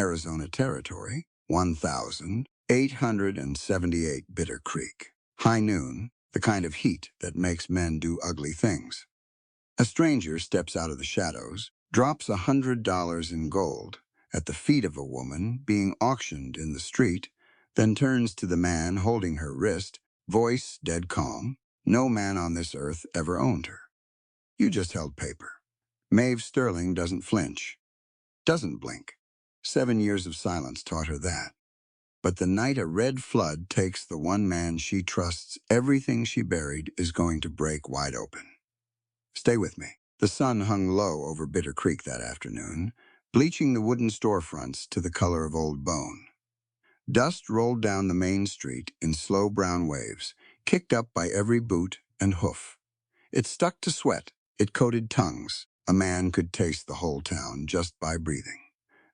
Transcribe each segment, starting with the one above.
Arizona Territory, 1,878 Bitter Creek. High noon, the kind of heat that makes men do ugly things. A stranger steps out of the shadows, drops $100 in gold at the feet of a woman being auctioned in the street, then turns to the man holding her wrist, voice dead calm. No man on this earth ever owned her. You just held paper. Maeve Sterling doesn't flinch, doesn't blink. 7 years of silence taught her that. But the night a red flood takes the one man she trusts, everything she buried is going to break wide open. Stay with me. The sun hung low over Bitter Creek that afternoon, bleaching the wooden storefronts to the color of old bone. Dust rolled down the main street in slow brown waves, kicked up by every boot and hoof. It stuck to sweat. It coated tongues. A man could taste the whole town just by breathing.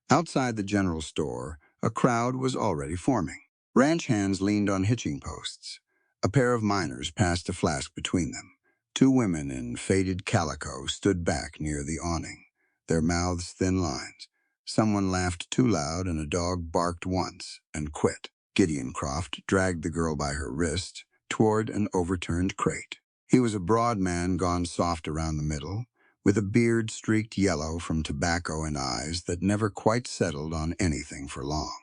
Outside the general store, a crowd was already forming. Ranch hands leaned on hitching posts. A pair of miners passed a flask between them. 2 women in faded calico stood back near the awning, their mouths thin lines. Someone laughed too loud and a dog barked once and quit. Gideon Croft dragged the girl by her wrist toward an overturned crate. He was a broad man gone soft around the middle, with a beard streaked yellow from tobacco and eyes that never quite settled on anything for long.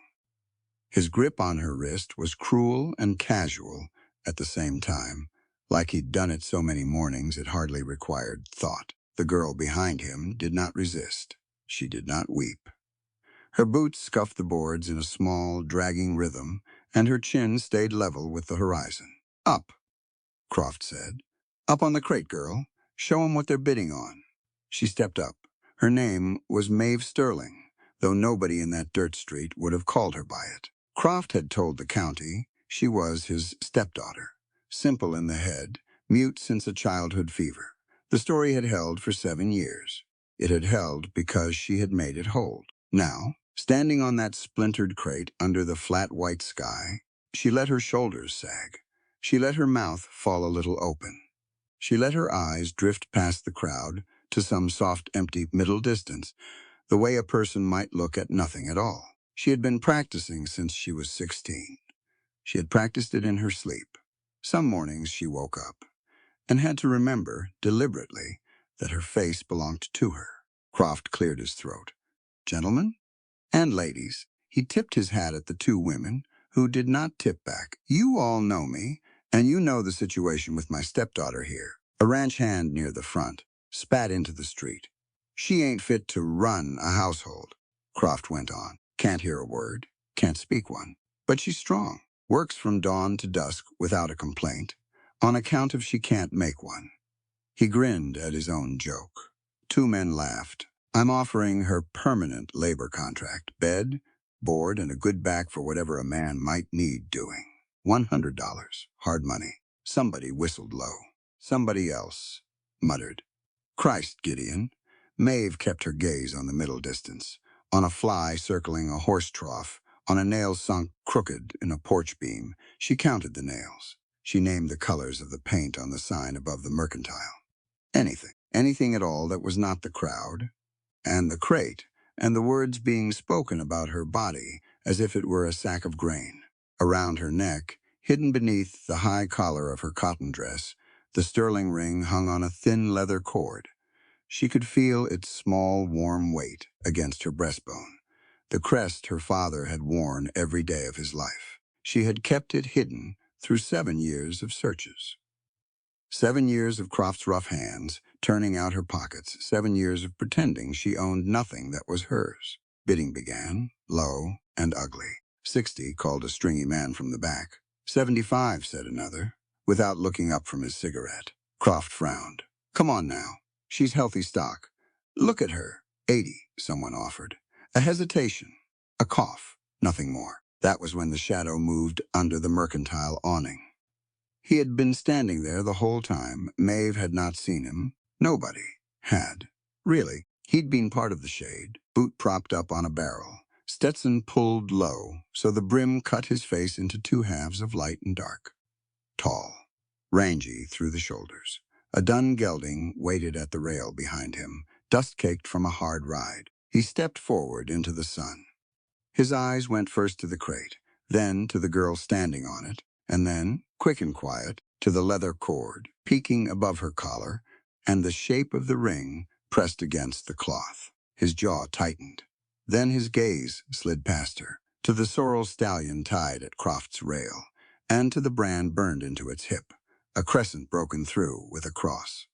His grip on her wrist was cruel and casual at the same time, like he'd done it so many mornings it hardly required thought. The girl behind him did not resist. She did not weep. Her boots scuffed the boards in a small, dragging rhythm, and her chin stayed level with the horizon. Up, Croft said. Up on the crate, girl. Show 'em what they're bidding on. She stepped up. Her name was Maeve Sterling, though nobody in that dirt street would have called her by it. Croft had told the county she was his stepdaughter, simple in the head, mute since a childhood fever. The story had held for 7 years. It had held because she had made it hold. Now, standing on that splintered crate under the flat white sky, she let her shoulders sag. She let her mouth fall a little open. She let her eyes drift past the crowd to some soft, empty middle distance, the way a person might look at nothing at all. She had been practicing since she was 16. She had practiced it in her sleep. Some mornings she woke up and had to remember, deliberately, that her face belonged to her. Croft cleared his throat. Gentlemen and ladies, he tipped his hat at the 2 women, who did not tip back. You all know me, and you know the situation with my stepdaughter here. A ranch hand near the front spat into the street. She ain't fit to run a household, Croft went on. Can't hear a word, can't speak one. But she's strong, works from dawn to dusk without a complaint, on account of she can't make one. He grinned at his own joke. 2 men laughed. I'm offering her permanent labor contract, bed, board, and a good back for whatever a man might need doing. $100, hard money. Somebody whistled low. Somebody else muttered. Christ, Gideon. Maeve kept her gaze on the middle distance, on a fly circling a horse trough, on a nail sunk crooked in a porch beam. She counted the nails. She named the colors of the paint on the sign above the mercantile. Anything at all that was not the crowd, and the crate, and the words being spoken about her body as if it were a sack of grain. Around her neck, hidden beneath the high collar of her cotton dress, the sterling ring hung on a thin leather cord. She could feel its small, warm weight against her breastbone, the crest her father had worn every day of his life. She had kept it hidden through 7 years of searches. 7 years of Croft's rough hands, turning out her pockets, 7 years of pretending she owned nothing that was hers. Bidding began, low and ugly. 60, called a stringy man from the back. 75, said another, without looking up from his cigarette. Croft frowned. Come on now. She's healthy stock. Look at her. 80, someone offered. A hesitation. A cough. Nothing more. That was when the shadow moved under the mercantile awning. He had been standing there the whole time. Maeve had not seen him. Nobody had. Really, he'd been part of the shade, boot propped up on a barrel, Stetson pulled low, so the brim cut his face into 2 halves of light and dark. Tall, rangy through the shoulders. A dun gelding waited at the rail behind him, dust-caked from a hard ride. He stepped forward into the sun. His eyes went first to the crate, then to the girl standing on it, and then, quick and quiet, to the leather cord peeking above her collar and the shape of the ring pressed against the cloth. His jaw tightened. Then his gaze slid past her, to the sorrel stallion tied at Croft's rail, and to the brand burned into its hip, a crescent broken through with a cross.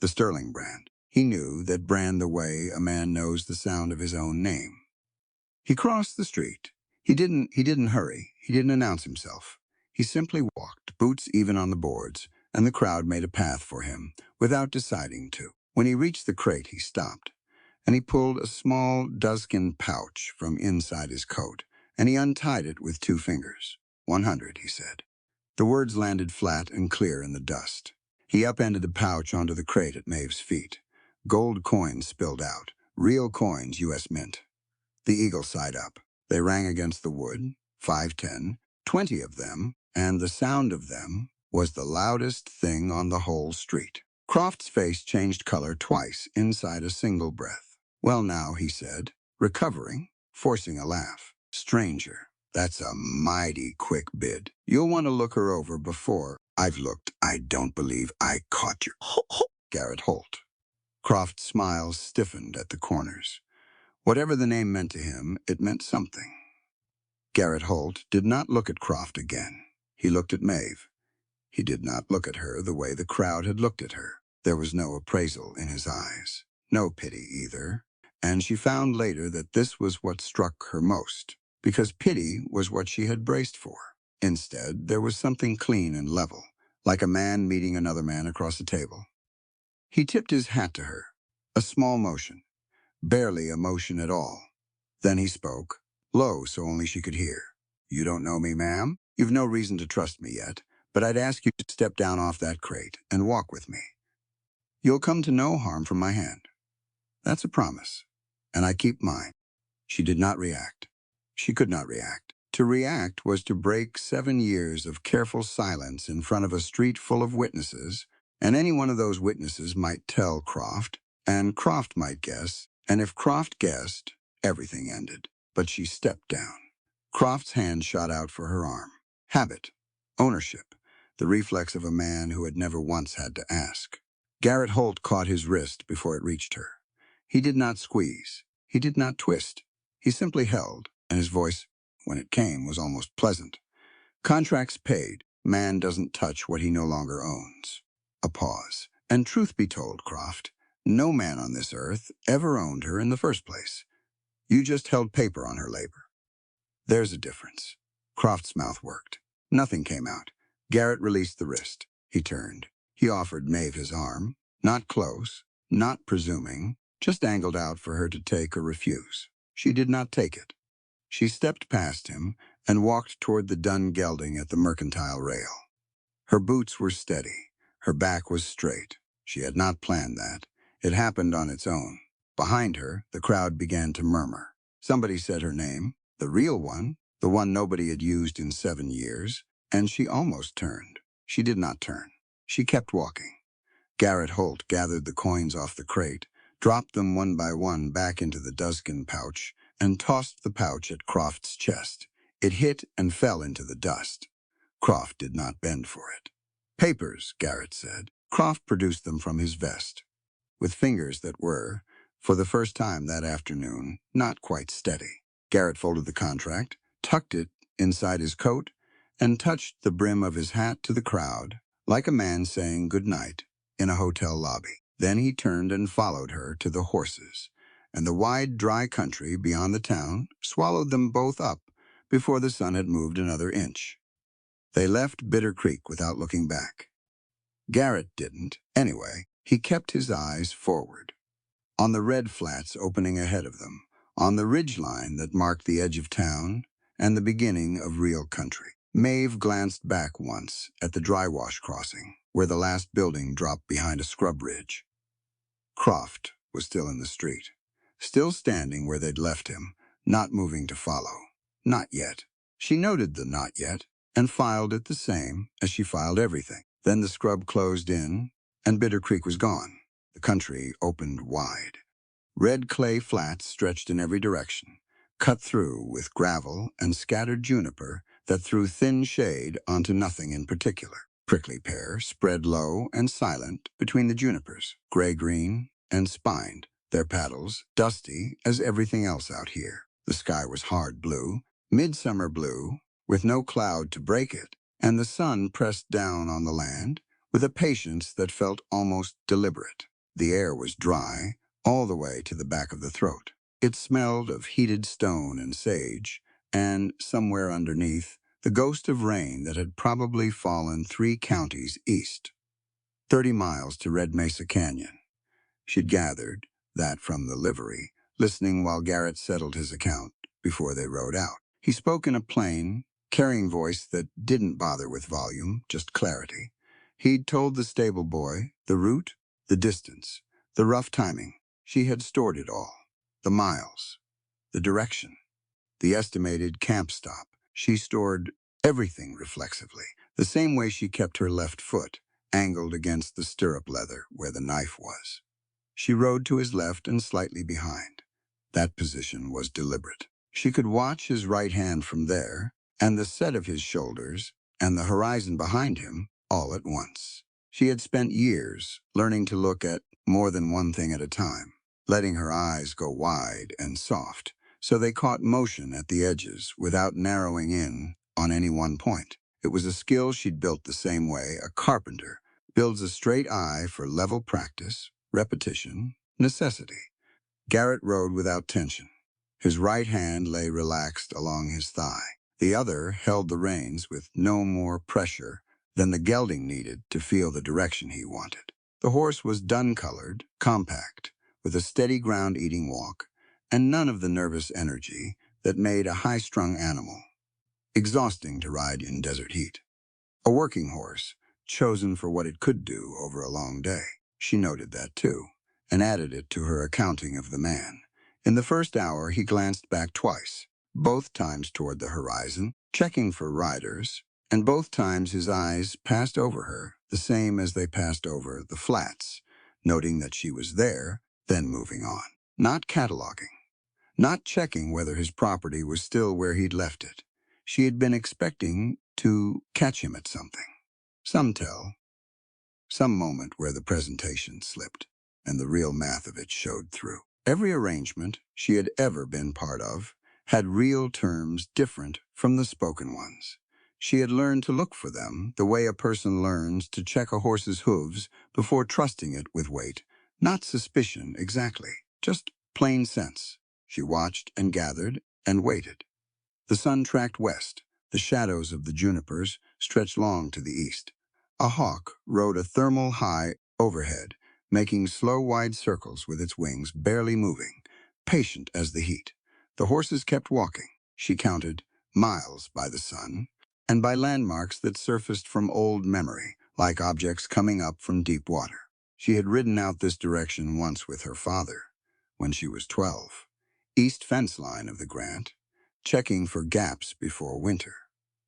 The Sterling brand. He knew that brand the way a man knows the sound of his own name. He crossed the street. He didn't hurry. He didn't announce himself. He simply walked, boots even on the boards, and the crowd made a path for him without deciding to. When he reached the crate, he stopped, and he pulled a small doeskin pouch from inside his coat, and he untied it with 2 fingers. 100, he said. The words landed flat and clear in the dust. He upended the pouch onto the crate at Maeve's feet. Gold coins spilled out. Real coins, U.S. Mint. The eagle side up. They rang against the wood, 5, 10, 20 of them, and the sound of them was the loudest thing on the whole street. Croft's face changed color twice inside a single breath. Well now, he said, recovering, forcing a laugh. Stranger, that's a mighty quick bid. You'll want to look her over before. I've looked. I don't believe I caught you. Garrett Holt. Croft's smile stiffened at the corners. Whatever the name meant to him, it meant something. Garrett Holt did not look at Croft again. He looked at Maeve. He did not look at her the way the crowd had looked at her. There was no appraisal in his eyes, no pity either, and she found later that this was what struck her most, because pity was what she had braced for. Instead, there was something clean and level, like a man meeting another man across a table. He tipped his hat to her, a small motion. Barely a motion at all. Then he spoke, low so only she could hear. You don't know me, ma'am? You've no reason to trust me yet, but I'd ask you to step down off that crate and walk with me. You'll come to no harm from my hand. That's a promise, and I keep mine. She did not react. She could not react. To react was to break 7 years of careful silence in front of a street full of witnesses, and any one of those witnesses might tell Croft, and Croft might guess, and if Croft guessed, everything ended. But she stepped down. Croft's hand shot out for her arm. Habit. Ownership. The reflex of a man who had never once had to ask. Garrett Holt caught his wrist before it reached her. He did not squeeze. He did not twist. He simply held, and his voice, when it came, was almost pleasant. Contracts paid. Man doesn't touch what he no longer owns. A pause. And truth be told, Croft, no man on this earth ever owned her in the first place. You just held paper on her labor. There's a difference. Croft's mouth worked. Nothing came out. Garrett released the wrist. He turned. He offered Maeve his arm. Not close, not presuming, just angled out for her to take or refuse. She did not take it. She stepped past him and walked toward the dun gelding at the mercantile rail. Her boots were steady. Her back was straight. She had not planned that. It happened on its own. Behind her, the crowd began to murmur. Somebody said her name, the real one, the one nobody had used in 7 years, and she almost turned. She did not turn. She kept walking. Garrett Holt gathered the coins off the crate, dropped them one by one back into the doeskin pouch, and tossed the pouch at Croft's chest. It hit and fell into the dust. Croft did not bend for it. Papers, Garrett said. Croft produced them from his vest, with fingers that were, for the first time that afternoon, not quite steady. Garrett folded the contract, tucked it inside his coat, and touched the brim of his hat to the crowd, like a man saying good night in a hotel lobby. Then he turned and followed her to the horses, and the wide, dry country beyond the town swallowed them both up before the sun had moved another inch. They left Bitter Creek without looking back. Garrett didn't, anyway. He kept his eyes forward, on the red flats opening ahead of them, on the ridgeline that marked the edge of town and the beginning of real country. Maeve glanced back once at the dry wash crossing, where the last building dropped behind a scrub ridge. Croft was still in the street, still standing where they'd left him, not moving to follow. Not yet. She noted the not yet and filed it the same as she filed everything. Then the scrub closed in, and Bitter Creek was gone. The country opened wide. Red clay flats stretched in every direction. cut through with gravel and scattered juniper that threw thin shade onto nothing in particular. Prickly pear spread low and silent between the junipers, gray-green and spined, their petals dusty as everything else out here. The sky was hard blue, midsummer blue, with no cloud to break it, and the sun pressed down on the land with a patience that felt almost deliberate. The air was dry all the way to the back of the throat. It smelled of heated stone and sage, and somewhere underneath, the ghost of rain that had probably fallen 3 counties east. 30 miles to Red Mesa Canyon. She'd gathered that from the livery, listening while Garrett settled his account before they rode out. He spoke in a plain, carrying voice that didn't bother with volume, just clarity. He'd told the stable boy the route, the distance, the rough timing. She had stored it all. The miles, the direction, the estimated camp stop. She stored everything reflexively, the same way she kept her left foot angled against the stirrup leather where the knife was. She rode to his left and slightly behind. That position was deliberate. She could watch his right hand from there, and the set of his shoulders, and the horizon behind him, all at once. She had spent years learning to look at more than one thing at a time, letting her eyes go wide and soft, so they caught motion at the edges without narrowing in on any one point. It was a skill she'd built the same way a carpenter builds a straight eye for level practice, repetition, necessity. Garrett rode without tension. His right hand lay relaxed along his thigh. The other held the reins with no more pressure than the gelding needed to feel the direction he wanted. The horse was dun-colored, compact, with a steady ground-eating walk, and none of the nervous energy that made a high-strung animal exhausting to ride in desert heat. A working horse, chosen for what it could do over a long day. She noted that too, and added it to her accounting of the man. In the first hour, he glanced back twice, both times toward the horizon, checking for riders, and both times his eyes passed over her, the same as they passed over the flats, noting that she was there, then moving on. Not cataloging, not checking whether his property was still where he'd left it. She had been expecting to catch him at something. Some tell, some moment where the presentation slipped, and the real math of it showed through. Every arrangement she had ever been part of had real terms different from the spoken ones. She had learned to look for them the way a person learns to check a horse's hooves before trusting it with weight. Not suspicion exactly, just plain sense. She watched and gathered and waited. The sun tracked west. The shadows of the junipers stretched long to the east. A hawk rode a thermal high overhead, making slow, wide circles with its wings barely moving, patient as the heat. The horses kept walking. She counted miles by the sun and by landmarks that surfaced from old memory, like objects coming up from deep water. She had ridden out this direction once with her father, when she was 12, east fence line of the Grant, checking for gaps before winter.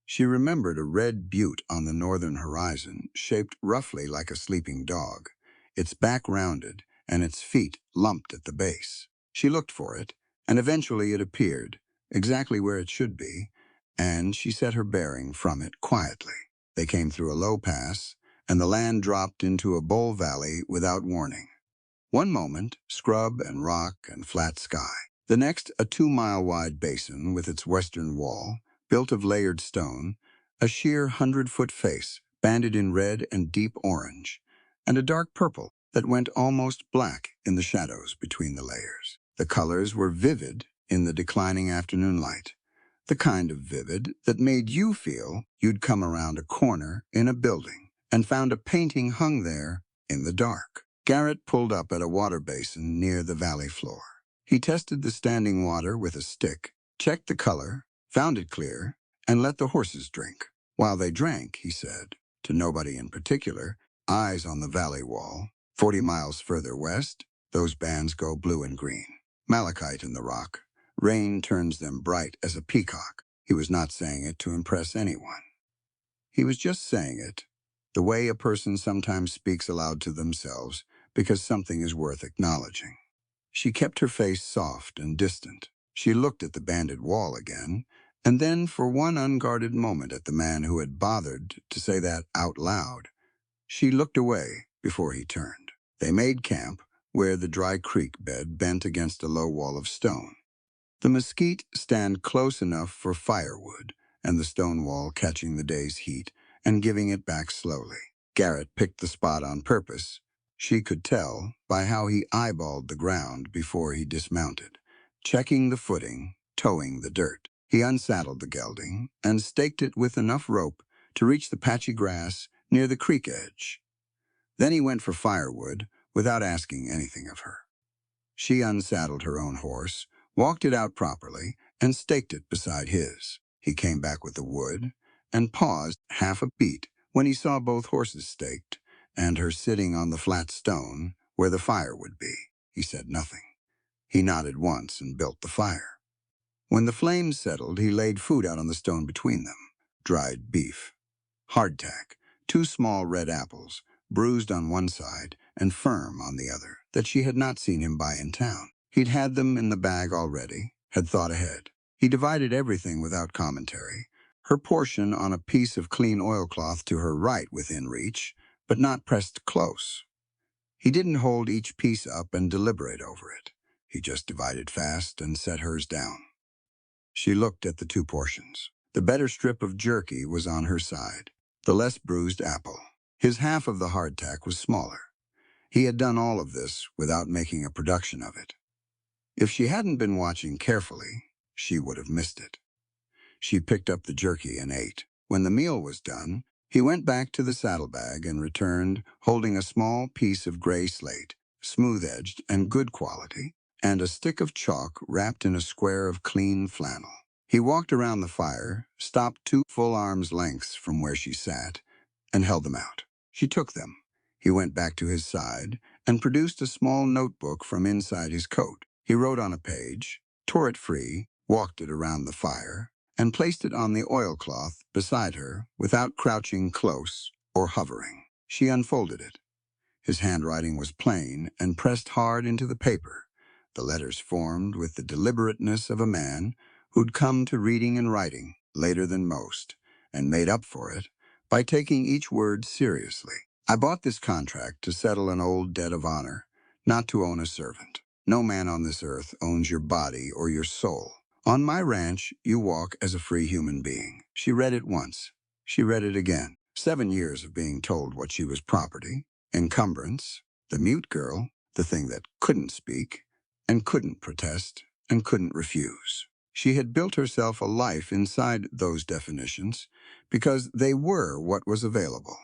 She remembered a red butte on the northern horizon, shaped roughly like a sleeping dog, its back rounded and its feet lumped at the base. She looked for it, and eventually it appeared, exactly where it should be, and she set her bearing from it quietly. They came through a low pass, and the land dropped into a bowl valley without warning. One moment, scrub and rock and flat sky. The next, a 2-mile-wide basin with its western wall, built of layered stone, a sheer 100-foot face, banded in red and deep orange, and a dark purple that went almost black in the shadows between the layers. The colors were vivid in the declining afternoon light, the kind of vivid that made you feel you'd come around a corner in a building and found a painting hung there in the dark. Garrett pulled up at a water basin near the valley floor. He tested the standing water with a stick, checked the color, found it clear, and let the horses drink. While they drank, he said, to nobody in particular, eyes on the valley wall. 40 miles further west, those bands go blue and green. Malachite in the rock. Rain turns them bright as a peacock. He was not saying it to impress anyone. He was just saying it, the way a person sometimes speaks aloud to themselves because something is worth acknowledging. She kept her face soft and distant, She looked at the banded wall again, and then for one unguarded moment at the man who had bothered to say that out loud. She looked away before he turned. They made camp where the dry creek bed bent against a low wall of stone. The mesquite stand close enough for firewood, and the stone wall catching the day's heat and giving it back slowly. Garrett picked the spot on purpose. She could tell by how he eyeballed the ground before he dismounted, checking the footing, toeing the dirt. He unsaddled the gelding and staked it with enough rope to reach the patchy grass near the creek edge. Then he went for firewood without asking anything of her. She unsaddled her own horse, walked it out properly, and staked it beside his. He came back with the wood and paused half a beat when he saw both horses staked and her sitting on the flat stone where the fire would be. He said nothing. He nodded once and built the fire. When the flames settled, he laid food out on the stone between them. Dried beef, hardtack, 2 small red apples, bruised on one side and firm on the other, that she had not seen him buy in town. He'd had them in the bag already, had thought ahead. He divided everything without commentary, her portion on a piece of clean oilcloth to her right within reach, but not pressed close. He didn't hold each piece up and deliberate over it. He just divided fast and set hers down. She looked at the 2 portions. The better strip of jerky was on her side, the less bruised apple. His half of the hardtack was smaller. He had done all of this without making a production of it. If she hadn't been watching carefully, she would have missed it. She picked up the jerky and ate. When the meal was done, he went back to the saddlebag and returned, holding a small piece of gray slate, smooth-edged and good quality, and a stick of chalk wrapped in a square of clean flannel. He walked around the fire, stopped 2 full arms' lengths from where she sat, and held them out. She took them. He went back to his side and produced a small notebook from inside his coat. He wrote on a page, tore it free, walked it around the fire, and placed it on the oilcloth beside her without crouching close or hovering. She unfolded it. His handwriting was plain and pressed hard into the paper, the letters formed with the deliberateness of a man who'd come to reading and writing later than most, and made up for it by taking each word seriously. I bought this contract to settle an old debt of honor, not to own a servant. No man on this earth owns your body or your soul. On my ranch, you walk as a free human being. She read it once. She read it again. 7 years of being told what she was property, encumbrance, the mute girl, the thing that couldn't speak, and couldn't protest, and couldn't refuse. She had built herself a life inside those definitions because they were what was available.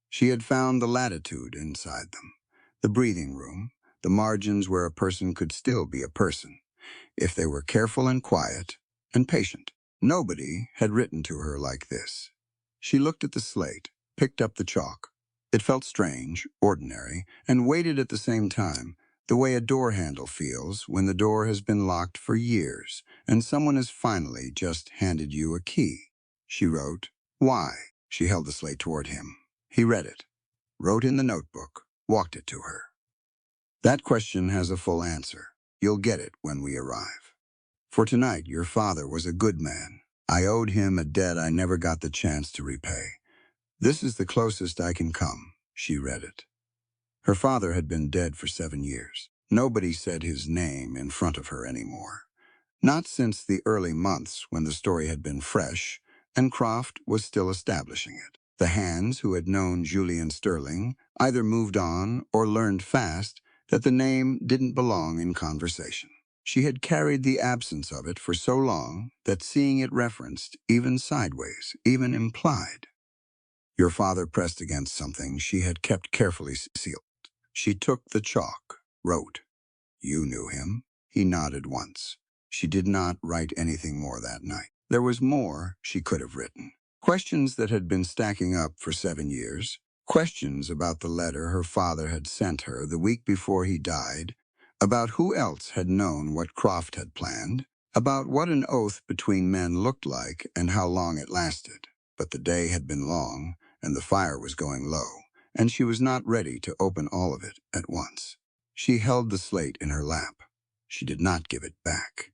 She had found the latitude inside them, the breathing room, the margins where a person could still be a person, if they were careful and quiet and patient. Nobody had written to her like this. She looked at the slate, picked up the chalk. It felt strange, ordinary, and weighted at the same time, the way a door handle feels when the door has been locked for years and someone has finally just handed you a key. She wrote, "Why?" She held the slate toward him. He read it, wrote in the notebook, walked it to her. "That question has a full answer. You'll get it when we arrive. For tonight, your father was a good man. I owed him a debt I never got the chance to repay. This is the closest I can come." She read it. Her father had been dead for 7 years. Nobody said his name in front of her anymore. Not since the early months when the story had been fresh and Croft was still establishing it. The hands who had known Julian Sterling either moved on or learned fast that the name didn't belong in conversation. She had carried the absence of it for so long that seeing it referenced, even sideways, even implied. Your father pressed against something she had kept carefully sealed. She took the chalk, wrote, "You knew him." He nodded once. She did not write anything more that night. There was more she could have written. Questions that had been stacking up for 7 years. Questions about the letter her father had sent her the week before he died, about who else had known what Croft had planned, about what an oath between men looked like and how long it lasted. But the day had been long, and the fire was going low, and she was not ready to open all of it at once. She held the slate in her lap. She did not give it back.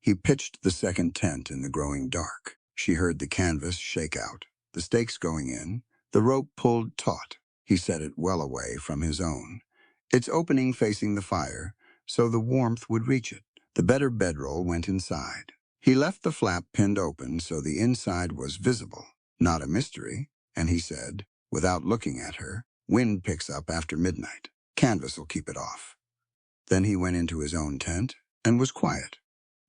He pitched the second tent in the growing dark. She heard the canvas shake out, the stakes going in, the rope pulled taut. He set it well away from his own, its opening facing the fire, so the warmth would reach it. The better bedroll went inside. He left the flap pinned open so the inside was visible, not a mystery, and he said, without looking at her, "Wind picks up after midnight. Canvas will keep it off." Then he went into his own tent and was quiet.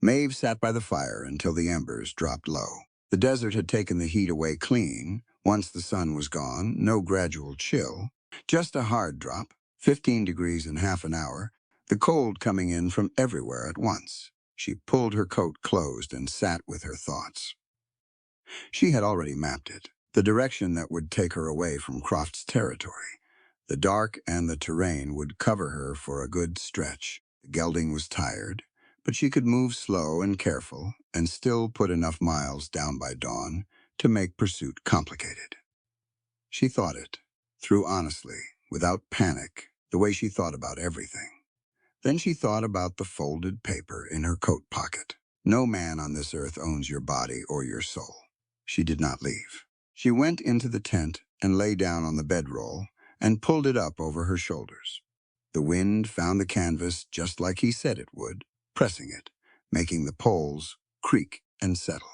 Maeve sat by the fire until the embers dropped low. The desert had taken the heat away clean. Once the sun was gone, no gradual chill, just a hard drop, 15 degrees in half an hour, the cold coming in from everywhere at once. She pulled her coat closed and sat with her thoughts. She had already mapped it, the direction that would take her away from Croft's territory. The dark and the terrain would cover her for a good stretch. The gelding was tired, but she could move slow and careful and still put enough miles down by dawn to make pursuit complicated. She thought it through honestly, without panic, the way she thought about everything. Then she thought about the folded paper in her coat pocket. No man on this earth owns your body or your soul. She did not leave. She went into the tent and lay down on the bedroll and pulled it up over her shoulders. The wind found the canvas just like he said it would, pressing it, making the poles creak and settle.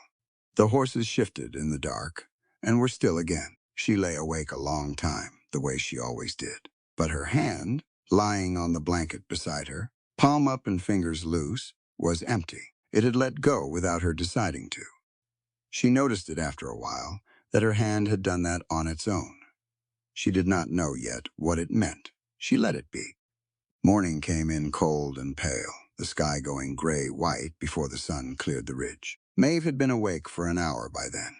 The horses shifted in the dark and were still again. She lay awake a long time, the way she always did. But her hand, lying on the blanket beside her, palm up and fingers loose, was empty. It had let go without her deciding to. She noticed it after a while, that her hand had done that on its own. She did not know yet what it meant. She let it be. Morning came in cold and pale, the sky going gray-white before the sun cleared the ridge. Maeve had been awake for an hour by then.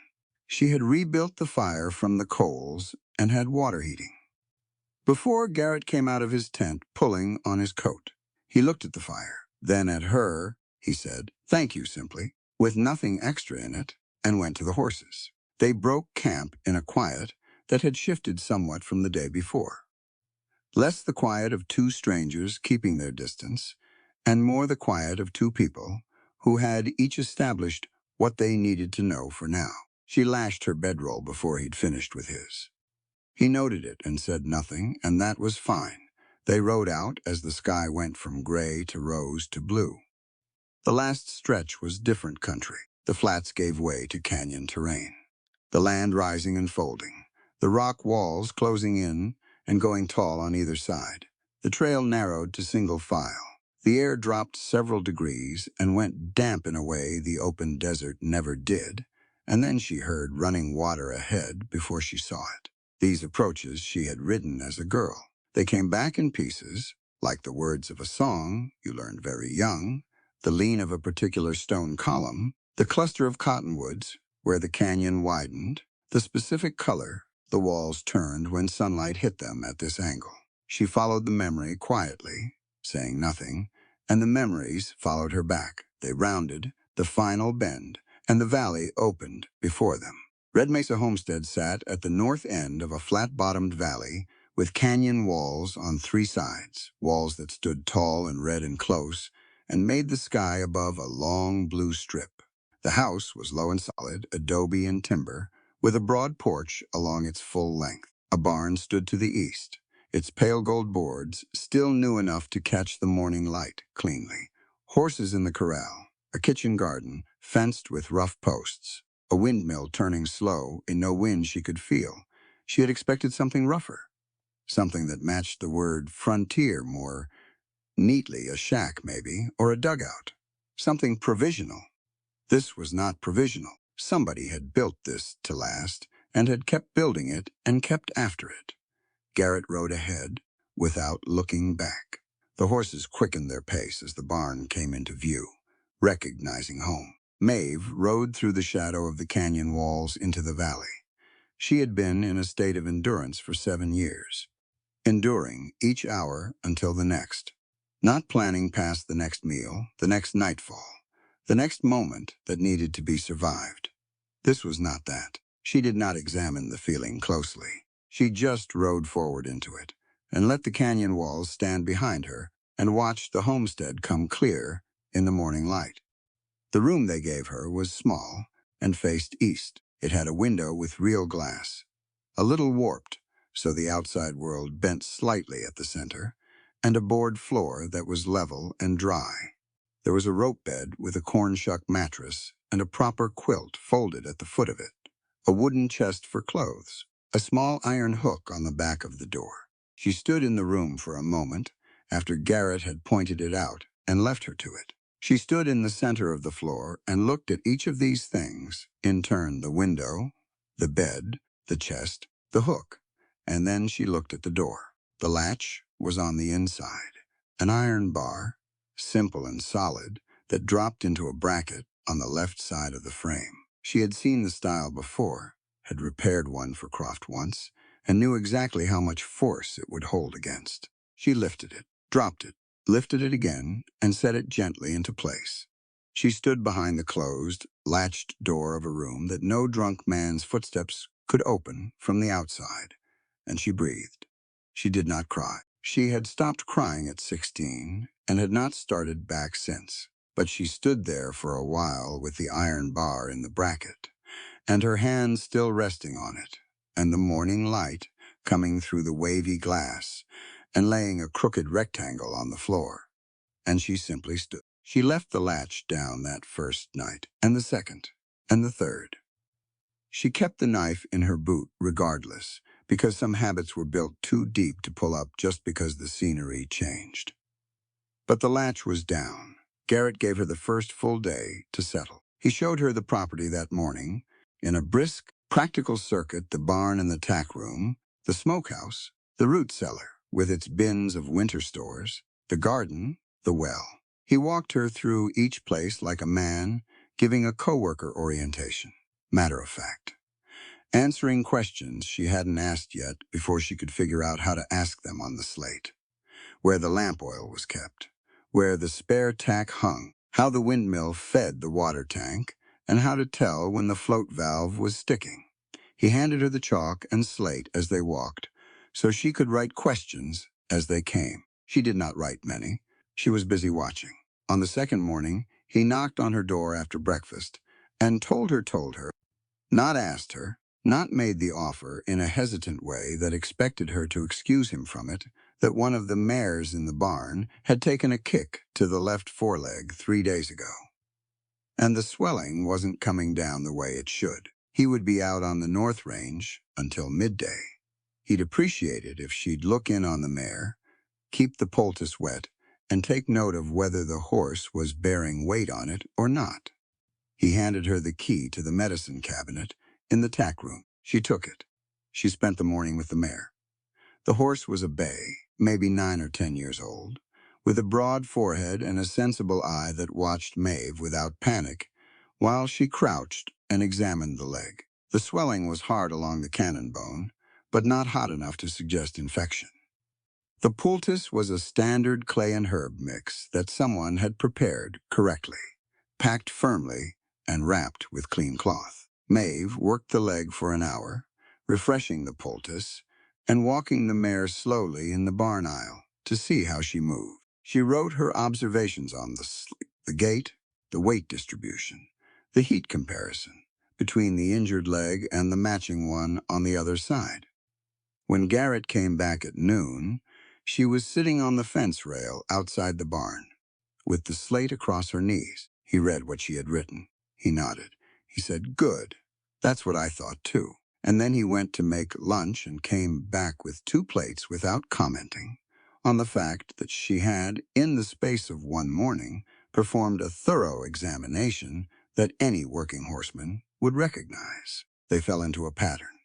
She had rebuilt the fire from the coals and had water heating. Before Garrett came out of his tent, pulling on his coat. He looked at the fire, then at her. He said, "Thank you," simply, with nothing extra in it, and went to the horses. They broke camp in a quiet that had shifted somewhat from the day before. Less the quiet of two strangers keeping their distance, and more the quiet of two people who had each established what they needed to know for now. She lashed her bedroll before he'd finished with his. He noted it and said nothing, and that was fine. They rode out as the sky went from gray to rose to blue. The last stretch was different country. The flats gave way to canyon terrain. The land rising and folding, the rock walls closing in and going tall on either side. The trail narrowed to single file. The air dropped several degrees and went damp in a way the open desert never did, and then she heard running water ahead before she saw it. These approaches she had ridden as a girl. They came back in pieces, like the words of a song you learned very young, the lean of a particular stone column, the cluster of cottonwoods where the canyon widened, the specific color the walls turned when sunlight hit them at this angle. She followed the memory quietly, saying nothing, and the memories followed her back. They rounded the final bend, and the valley opened before them. Red Mesa Homestead sat at the north end of a flat-bottomed valley with canyon walls on three sides, walls that stood tall and red and close, and made the sky above a long blue strip. The house was low and solid, adobe and timber, with a broad porch along its full length. A barn stood to the east, its pale gold boards still new enough to catch the morning light cleanly. Horses in the corral, a kitchen garden fenced with rough posts, a windmill turning slow in no wind she could feel. She had expected something rougher, something that matched the word frontier more neatly, a shack maybe, or a dugout, something provisional. This was not provisional. Somebody had built this to last and had kept building it and kept after it. Garrett rode ahead without looking back. The horses quickened their pace as the barn came into view, recognizing home. Maeve rode through the shadow of the canyon walls into the valley. She had been in a state of endurance for 7 years, enduring each hour until the next, not planning past the next meal, the next nightfall, the next moment that needed to be survived. This was not that. She did not examine the feeling closely. She just rode forward into it and let the canyon walls stand behind her and watched the homestead come clear in the morning light. The room they gave her was small and faced east. It had a window with real glass, a little warped, so the outside world bent slightly at the center, and a board floor that was level and dry. There was a rope bed with a corn-shuck mattress and a proper quilt folded at the foot of it, a wooden chest for clothes, a small iron hook on the back of the door. She stood in the room for a moment after Garrett had pointed it out and left her to it. She stood in the center of the floor and looked at each of these things, in turn the window, the bed, the chest, the hook, and then she looked at the door. The latch was on the inside, an iron bar, simple and solid, that dropped into a bracket on the left side of the frame. She had seen the style before, had repaired one for Croft once, and knew exactly how much force it would hold against. She lifted it, dropped it, lifted it again, and set it gently into place. She stood behind the closed, latched door of a room that no drunk man's footsteps could open from the outside, and she breathed. She did not cry. She had stopped crying at 16 and had not started back since, but she stood there for a while with the iron bar in the bracket, and her hand still resting on it, and the morning light coming through the wavy glass and laying a crooked rectangle on the floor. And she simply stood. She left the latch down that first night, and the second, and the third. She kept the knife in her boot regardless, because some habits were built too deep to pull up just because the scenery changed. But the latch was down. Garrett gave her the first full day to settle. He showed her the property that morning, in a brisk, practical circuit, the barn and the tack room, the smokehouse, the root cellar with its bins of winter stores, the garden, the well. He walked her through each place like a man giving a coworker orientation, matter of fact, answering questions she hadn't asked yet before she could figure out how to ask them on the slate. Where the lamp oil was kept, where the spare tack hung, how the windmill fed the water tank, and how to tell when the float valve was sticking. He handed her the chalk and slate as they walked, so she could write questions as they came. She did not write many. She was busy watching. On the second morning, he knocked on her door after breakfast and told her, not asked her, not made the offer in a hesitant way that expected her to excuse him from it, that one of the mares in the barn had taken a kick to the left foreleg 3 days ago. And the swelling wasn't coming down the way it should. He would be out on the North Range until midday. He'd appreciate it if she'd look in on the mare, keep the poultice wet, and take note of whether the horse was bearing weight on it or not. He handed her the key to the medicine cabinet in the tack room. She took it. She spent the morning with the mare. The horse was a bay, maybe 9 or 10 years old, with a broad forehead and a sensible eye that watched Maeve without panic, while she crouched and examined the leg. The swelling was hard along the cannon bone, but not hot enough to suggest infection. The poultice was a standard clay and herb mix that someone had prepared correctly, packed firmly and wrapped with clean cloth. Maeve worked the leg for an hour, refreshing the poultice and walking the mare slowly in the barn aisle to see how she moved. She wrote her observations on the gait, the weight distribution, the heat comparison between the injured leg and the matching one on the other side. When Garrett came back at noon, she was sitting on the fence rail outside the barn, with the slate across her knees. He read what she had written. He nodded. He said, "Good. That's what I thought, too." And then he went to make lunch and came back with 2 plates without commenting on the fact that she had, in the space of one morning, performed a thorough examination that any working horseman would recognize. They fell into a pattern.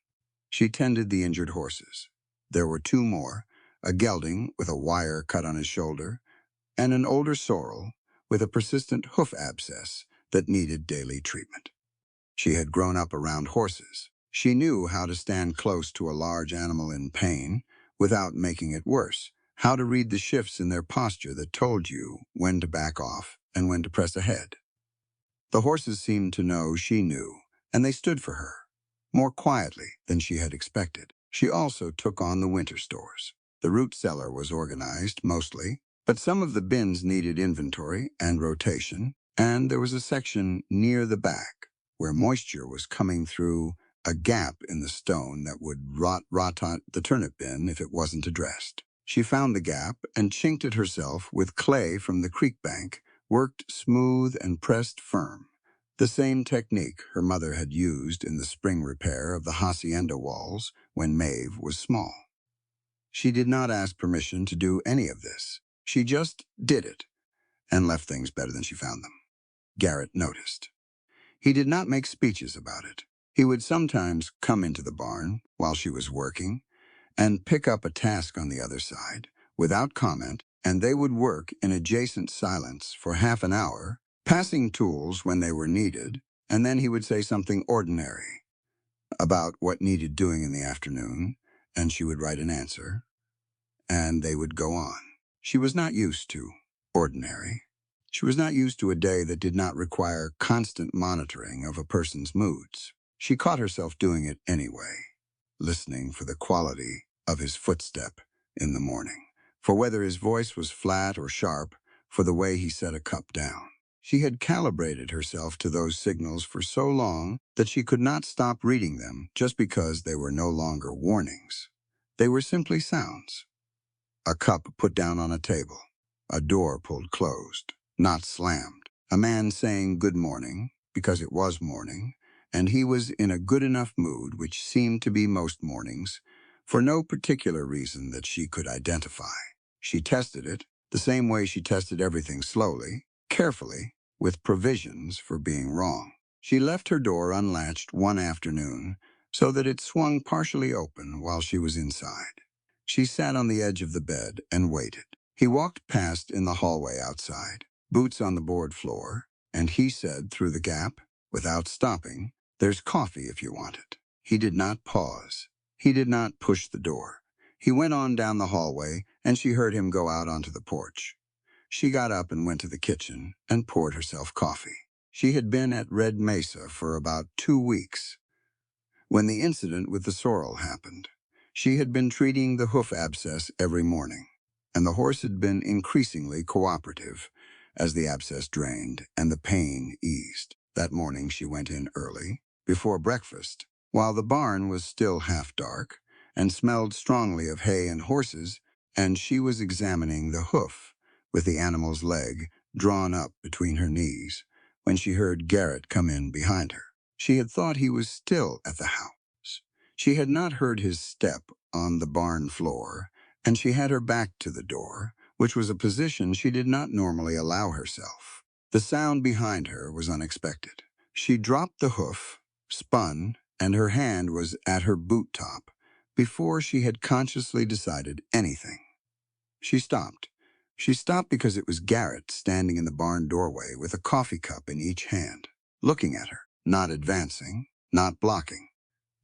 She tended the injured horses. There were 2 more, a gelding with a wire cut on his shoulder, and an older sorrel with a persistent hoof abscess that needed daily treatment. She had grown up around horses. She knew how to stand close to a large animal in pain without making it worse, how to read the shifts in their posture that told you when to back off and when to press ahead. The horses seemed to know she knew, and they stood for her, more quietly than she had expected. She also took on the winter stores. The root cellar was organized, mostly, but some of the bins needed inventory and rotation, And there was a section near the back where moisture was coming through a gap in the stone that would rot out the turnip bin if it wasn't addressed. She found the gap and chinked it herself with clay from the creek bank, worked smooth and pressed firm. The same technique her mother had used in the spring repair of the hacienda walls when Maeve was small. She did not ask permission to do any of this. She just did it and left things better than she found them. Garrett noticed. He did not make speeches about it. He would sometimes come into the barn while she was working and pick up a task on the other side without comment, and they would work in adjacent silence for half an hour, passing tools when they were needed, and then he would say something ordinary about what needed doing in the afternoon, and she would write an answer, and they would go on. She was not used to ordinary. She was not used to a day that did not require constant monitoring of a person's moods. She caught herself doing it anyway, listening for the quality of his footstep in the morning, for whether his voice was flat or sharp, for the way he set a cup down. She had calibrated herself to those signals for so long that she could not stop reading them just because they were no longer warnings. They were simply sounds. A cup put down on a table, a door pulled closed, not slammed, a man saying good morning, because it was morning, and he was in a good enough mood, which seemed to be most mornings, for no particular reason that she could identify. She tested it the same way she tested everything slowly, carefully, with provisions for being wrong. She left her door unlatched one afternoon so that it swung partially open while she was inside. She sat on the edge of the bed and waited. He walked past in the hallway outside, boots on the board floor, and he said through the gap, without stopping, "There's coffee if you want it." He did not pause. He did not push the door. He went on down the hallway, and she heard him go out onto the porch. She got up and went to the kitchen and poured herself coffee. She had been at Red Mesa for about 2 weeks when the incident with the sorrel happened. She had been treating the hoof abscess every morning, and the horse had been increasingly cooperative as the abscess drained and the pain eased. That morning she went in early, before breakfast, while the barn was still half dark and smelled strongly of hay and horses, and she was examining the hoof with the animal's leg drawn up between her knees when she heard Garrett come in behind her. She had thought he was still at the house. She had not heard his step on the barn floor, and she had her back to the door, which was a position she did not normally allow herself. The sound behind her was unexpected. She dropped the hoof, spun, and her hand was at her boot top before she had consciously decided anything. She stopped. She stopped because it was Garrett standing in the barn doorway with a coffee cup in each hand, looking at her, not advancing, not blocking,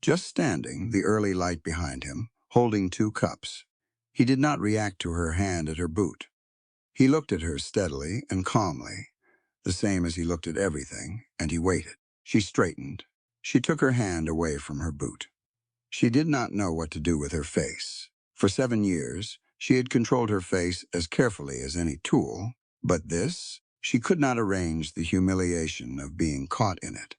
just standing, the early light behind him, holding 2 cups. He did not react to her hand at her boot. He looked at her steadily and calmly, the same as he looked at everything, and he waited. She straightened. She took her hand away from her boot. She did not know what to do with her face. For 7 years, she had controlled her face as carefully as any tool, but this, she could not arrange the humiliation of being caught in it,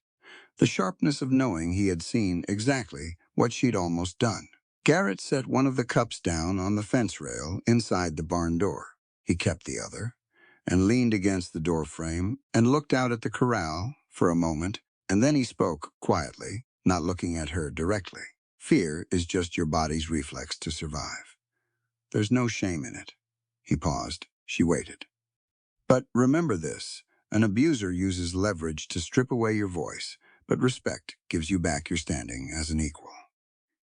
the sharpness of knowing he had seen exactly what she'd almost done. Garrett set one of the cups down on the fence rail inside the barn door. He kept the other, and leaned against the door frame and looked out at the corral for a moment, and then he spoke quietly, not looking at her directly. "Fear is just your body's reflex to survive. There's no shame in it." He paused. She waited. "But remember this, an abuser uses leverage to strip away your voice, but respect gives you back your standing as an equal."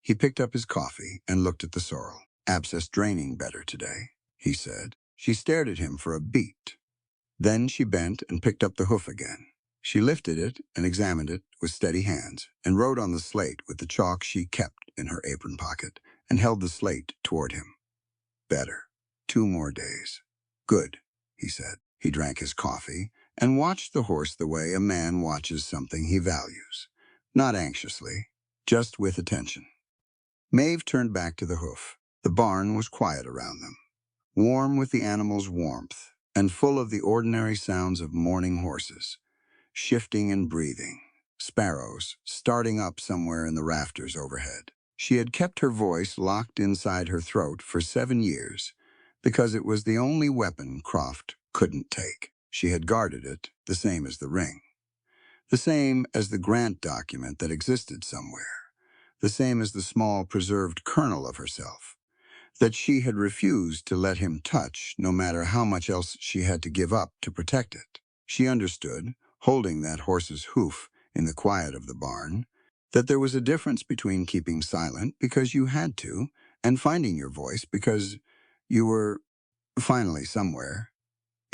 He picked up his coffee and looked at the sorrel. "Abscess draining better today," he said. She stared at him for a beat. Then she bent and picked up the hoof again. She lifted it and examined it with steady hands and wrote on the slate with the chalk she kept in her apron pocket and held the slate toward him. "Better. 2 more days." "Good," he said. He drank his coffee and watched the horse the way a man watches something he values. Not anxiously, just with attention. Maeve turned back to the hoof. The barn was quiet around them, warm with the animal's warmth and full of the ordinary sounds of morning horses, shifting and breathing, sparrows starting up somewhere in the rafters overhead. She had kept her voice locked inside her throat for 7 years because it was the only weapon Croft couldn't take. She had guarded it, the same as the ring, the same as the grant document that existed somewhere, the same as the small preserved kernel of herself that she had refused to let him touch, no matter how much else she had to give up to protect it. She understood, holding that horse's hoof in the quiet of the barn, that there was a difference between keeping silent because you had to and finding your voice because you were finally somewhere.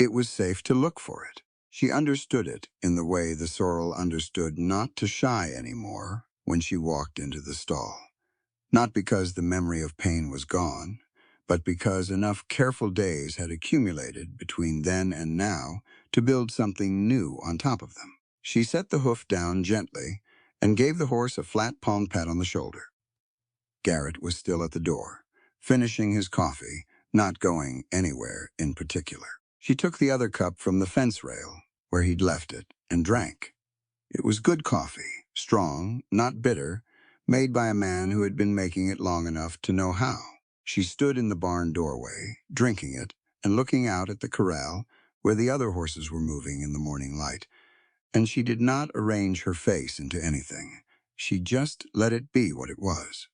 It was safe to look for it. She understood it in the way the sorrel understood not to shy anymore when she walked into the stall. Not because the memory of pain was gone, but because enough careful days had accumulated between then and now to build something new on top of them. She set the hoof down gently and gave the horse a flat-palmed pat on the shoulder. Garrett was still at the door, finishing his coffee, not going anywhere in particular. She took the other cup from the fence rail, where he'd left it, and drank. It was good coffee, strong, not bitter, made by a man who had been making it long enough to know how. She stood in the barn doorway, drinking it, and looking out at the corral where the other horses were moving in the morning light, and she did not arrange her face into anything. She just let it be what it was.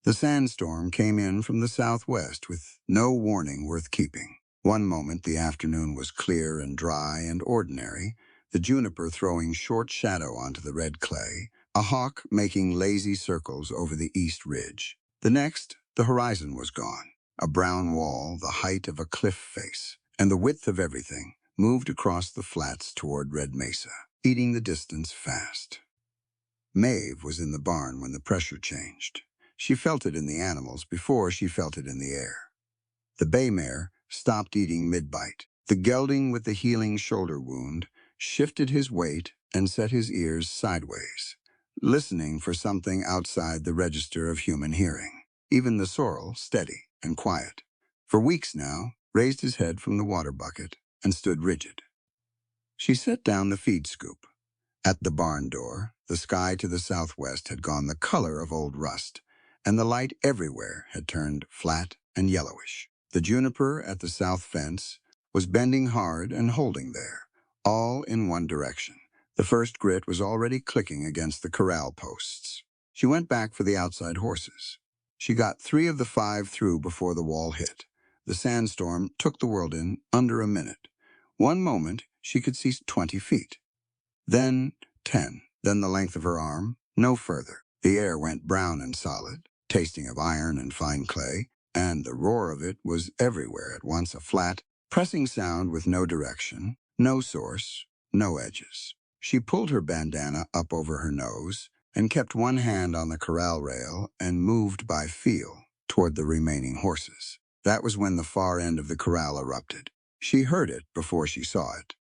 The sandstorm came in from the southwest with no warning worth keeping. One moment the afternoon was clear and dry and ordinary, the juniper throwing short shadow onto the red clay, a hawk making lazy circles over the east ridge. The next, the horizon was gone, a brown wall the height of a cliff face, and the width of everything moved across the flats toward Red Mesa, eating the distance fast. Maeve was in the barn when the pressure changed. She felt it in the animals before she felt it in the air. The bay mare stopped eating mid-bite. The gelding with the healing shoulder wound shifted his weight and set his ears sideways, listening for something outside the register of human hearing. Even the sorrel, steady and quiet, for weeks now, raised his head from the water bucket and stood rigid. She set down the feed scoop. At the barn door, the sky to the southwest had gone the color of old rust, and the light everywhere had turned flat and yellowish. The juniper at the south fence was bending hard and holding there, all in one direction. The first grit was already clicking against the corral posts. She went back for the outside horses. She got 3 of the 5 through before the wall hit. The sandstorm took the world in under a minute. One moment, she could see 20 feet. Then 10, then the length of her arm, no further. The air went brown and solid, tasting of iron and fine clay, and the roar of it was everywhere at once, a flat, pressing sound with no direction, no source, no edges. She pulled her bandana up over her nose and kept one hand on the corral rail and moved by feel toward the remaining horses. That was when the far end of the corral erupted. She heard it before she saw it.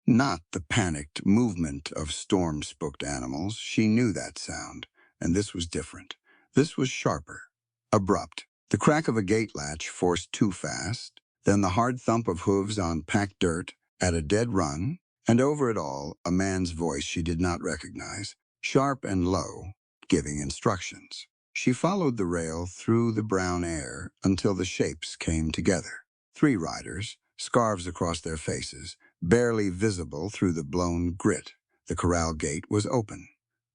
Not the panicked movement of storm-spooked animals. She knew that sound, and this was different. This was sharper, abrupt. The crack of a gate latch forced too fast, then the hard thump of hooves on packed dirt at a dead run, and over it all, a man's voice she did not recognize, sharp and low, giving instructions. She followed the rail through the brown air until the shapes came together. 3 riders, scarves across their faces, barely visible through the blown grit. The corral gate was open.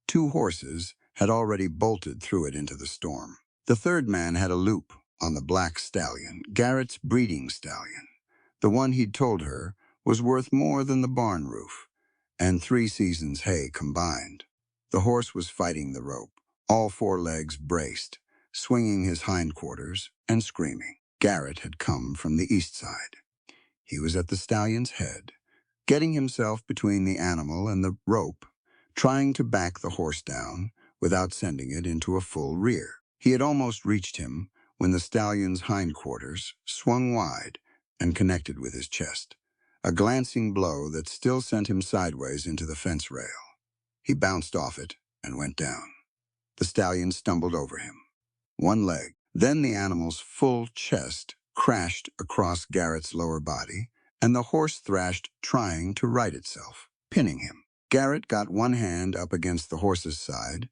2 horses had already bolted through it into the storm. The third man had a loop on the black stallion, Garrett's breeding stallion. The one he'd told her was worth more than the barn roof, and 3 seasons' hay combined. The horse was fighting the rope, all 4 legs braced, swinging his hindquarters and screaming. Garrett had come from the east side. He was at the stallion's head, getting himself between the animal and the rope, trying to back the horse down without sending it into a full rear. He had almost reached him when the stallion's hindquarters swung wide and connected with his chest, a glancing blow that still sent him sideways into the fence rail. He bounced off it and went down. The stallion stumbled over him. One leg, then the animal's full chest crashed across Garrett's lower body, and the horse thrashed, trying to right itself, pinning him. Garrett got one hand up against the horse's side,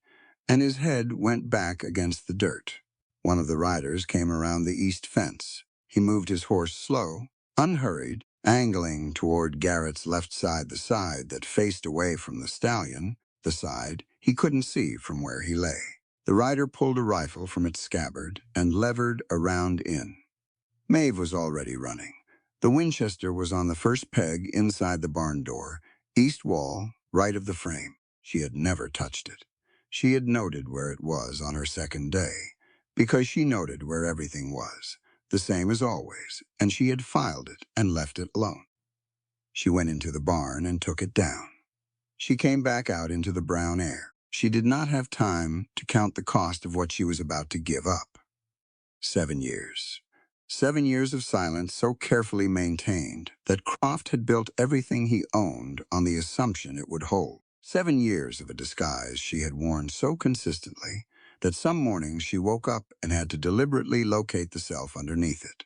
and his head went back against the dirt. One of the riders came around the east fence. He moved his horse slow, unhurried, angling toward Garrett's left side, the side that faced away from the stallion, the side he couldn't see from where he lay. The rider pulled a rifle from its scabbard and levered around in. Maeve was already running. The Winchester was on the first peg inside the barn door, east wall, right of the frame. She had never touched it. She had noted where it was on her second day, because she noted where everything was, the same as always, and she had filed it and left it alone. She went into the barn and took it down. She came back out into the brown air. She did not have time to count the cost of what she was about to give up. 7 years. 7 years of silence so carefully maintained that Croft had built everything he owned on the assumption it would hold. 7 years of a disguise she had worn so consistently that some mornings she woke up and had to deliberately locate the self underneath it.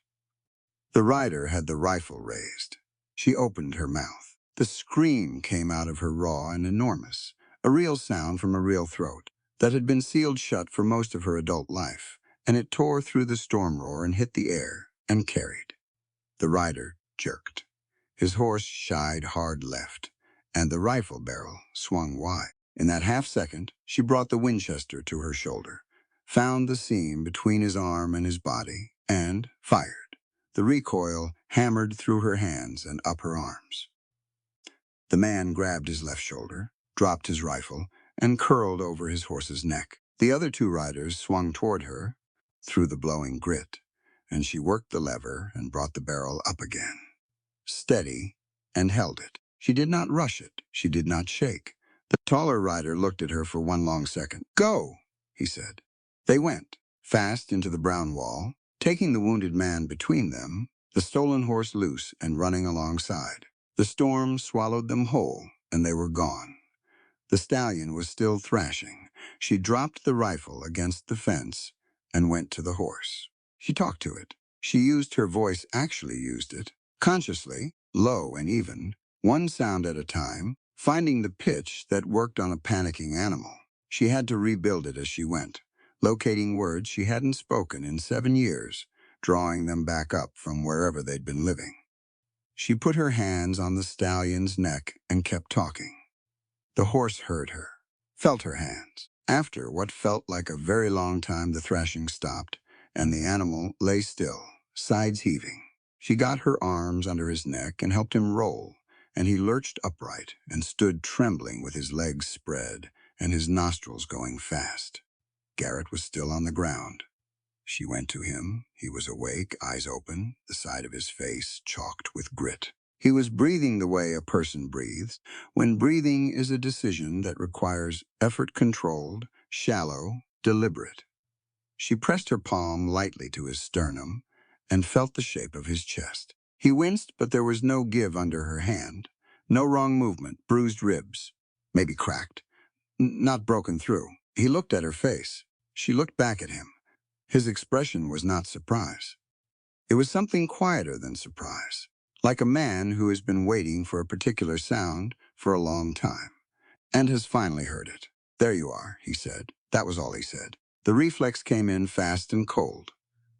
The rider had the rifle raised. She opened her mouth. The scream came out of her raw and enormous, a real sound from a real throat that had been sealed shut for most of her adult life, and it tore through the storm roar and hit the air and carried. The rider jerked. His horse shied hard left, and the rifle barrel swung wide. In that half-second, she brought the Winchester to her shoulder, found the seam between his arm and his body, and fired. The recoil hammered through her hands and up her arms. The man grabbed his left shoulder, dropped his rifle, and curled over his horse's neck. The other two riders swung toward her through the blowing grit, and she worked the lever and brought the barrel up again. Steady, and held it. She did not rush it. She did not shake. The taller rider looked at her for one long second. "Go," he said. They went, fast into the brown wall, taking the wounded man between them, the stolen horse loose and running alongside. The storm swallowed them whole, and they were gone. The stallion was still thrashing. She dropped the rifle against the fence and went to the horse. She talked to it. She used her voice, actually used it, consciously, low and even, one sound at a time, finding the pitch that worked on a panicking animal. She had to rebuild it as she went, locating words she hadn't spoken in 7 years, drawing them back up from wherever they'd been living. She put her hands on the stallion's neck and kept talking. The horse heard her, felt her hands. After what felt like a very long time, the thrashing stopped, and the animal lay still, sides heaving. She got her arms under his neck and helped him roll, and he lurched upright and stood trembling with his legs spread and his nostrils going fast. Garrett was still on the ground. She went to him. He was awake, eyes open, the side of his face chalked with grit. He was breathing the way a person breathes, when breathing is a decision that requires effort controlled, shallow, deliberate. She pressed her palm lightly to his sternum and felt the shape of his chest. He winced, but there was no give under her hand. No wrong movement, bruised ribs, maybe cracked, not broken through. He looked at her face. She looked back at him. His expression was not surprise. It was something quieter than surprise, like a man who has been waiting for a particular sound for a long time, and has finally heard it. "There you are," he said. That was all he said. The reflex came in fast and cold.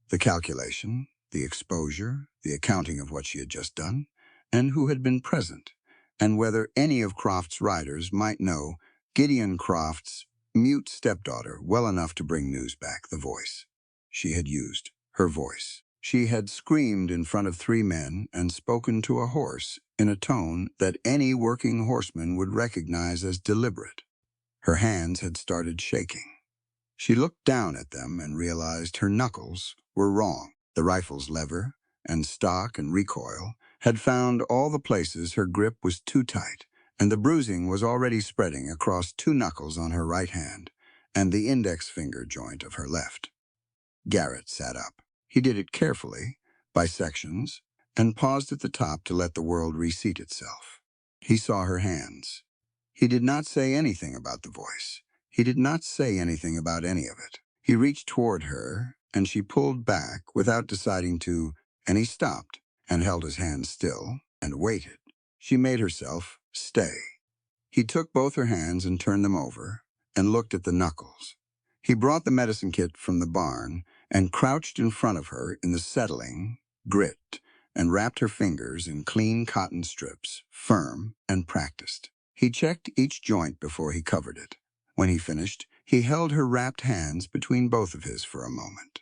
The calculation, the exposure, the accounting of what she had just done, and who had been present, and whether any of Croft's riders might know Gideon Croft's mute stepdaughter well enough to bring news back. The voice. She had used her voice. She had screamed in front of 3 men and spoken to a horse in a tone that any working horseman would recognize as deliberate. Her hands had started shaking. She looked down at them and realized her knuckles were wrong. The rifle's lever and stock and recoil had found all the places her grip was too tight, and the bruising was already spreading across 2 knuckles on her right hand and the index finger joint of her left. Garrett sat up. He did it carefully, by sections, and paused at the top to let the world reseat itself. He saw her hands. He did not say anything about the voice. He did not say anything about any of it. He reached toward her, and she pulled back without deciding to, and he stopped and held his hand still and waited. She made herself stay. He took both her hands and turned them over and looked at the knuckles. He brought the medicine kit from the barn and crouched in front of her in the settling grit and wrapped her fingers in clean cotton strips, firm and practiced. He checked each joint before he covered it. When he finished, he held her wrapped hands between both of his for a moment.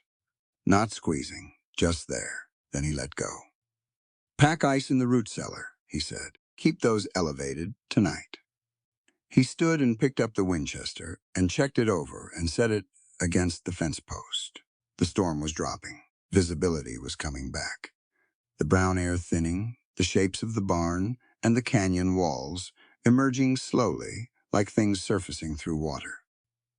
Not squeezing, just there. Then he let go. "Pack ice in the root cellar," he said. "Keep those elevated tonight." He stood and picked up the Winchester and checked it over and set it against the fence post. The storm was dropping. Visibility was coming back. The brown air thinning, the shapes of the barn and the canyon walls emerging slowly like things surfacing through water.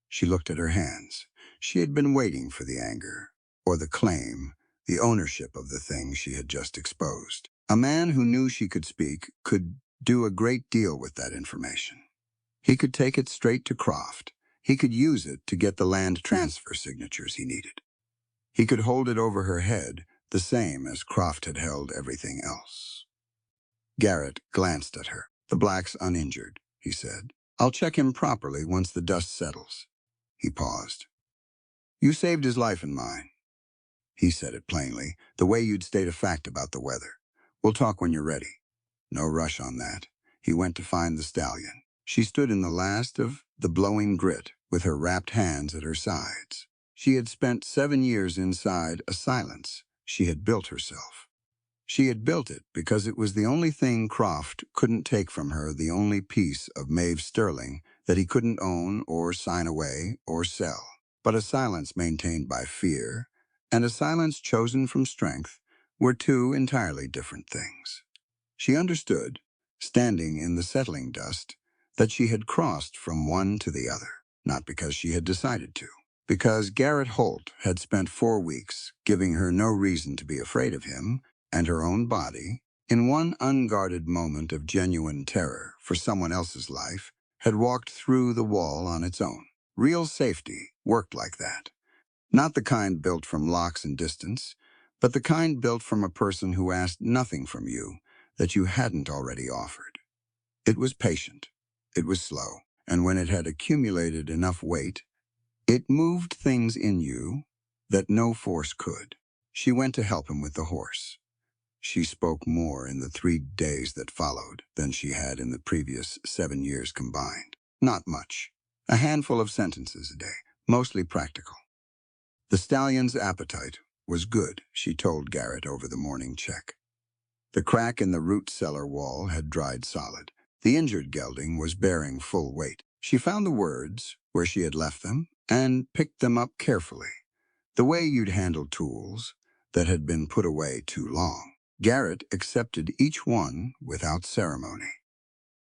She looked at her hands. She had been waiting for the anger, or the claim, the ownership of the thing she had just exposed. A man who knew she could speak could do a great deal with that information. He could take it straight to Croft. He could use it to get the land transfer signatures he needed. He could hold it over her head, the same as Croft had held everything else. Garrett glanced at her. "The black's uninjured," he said. "I'll check him properly once the dust settles." He paused. "You saved his life and mine." He said it plainly, the way you'd state a fact about the weather. "We'll talk when you're ready." No rush on that. He went to find the stallion. She stood in the last of the blowing grit with her wrapped hands at her sides. She had spent 7 years inside a silence she had built herself. She had built it because it was the only thing Croft couldn't take from her, the only piece of Maeve Sterling that he couldn't own or sign away or sell. But a silence maintained by fear and a silence chosen from strength were two entirely different things. She understood, standing in the settling dust, that she had crossed from one to the other, not because she had decided to, because Garrett Holt had spent 4 weeks giving her no reason to be afraid of him and her own body, in one unguarded moment of genuine terror for someone else's life, had walked through the wall on its own. Real safety worked like that. Not the kind built from locks and distance, but the kind built from a person who asked nothing from you that you hadn't already offered. It was patient. It was slow. And when it had accumulated enough weight, it moved things in you that no force could. She went to help him with the horse. She spoke more in the 3 days that followed than she had in the previous 7 years combined. Not much. A handful of sentences a day, mostly practical. The stallion's appetite was good, she told Garrett over the morning check. The crack in the root cellar wall had dried solid. The injured gelding was bearing full weight. She found the words where she had left them and picked them up carefully, the way you'd handle tools that had been put away too long. Garrett accepted each one without ceremony.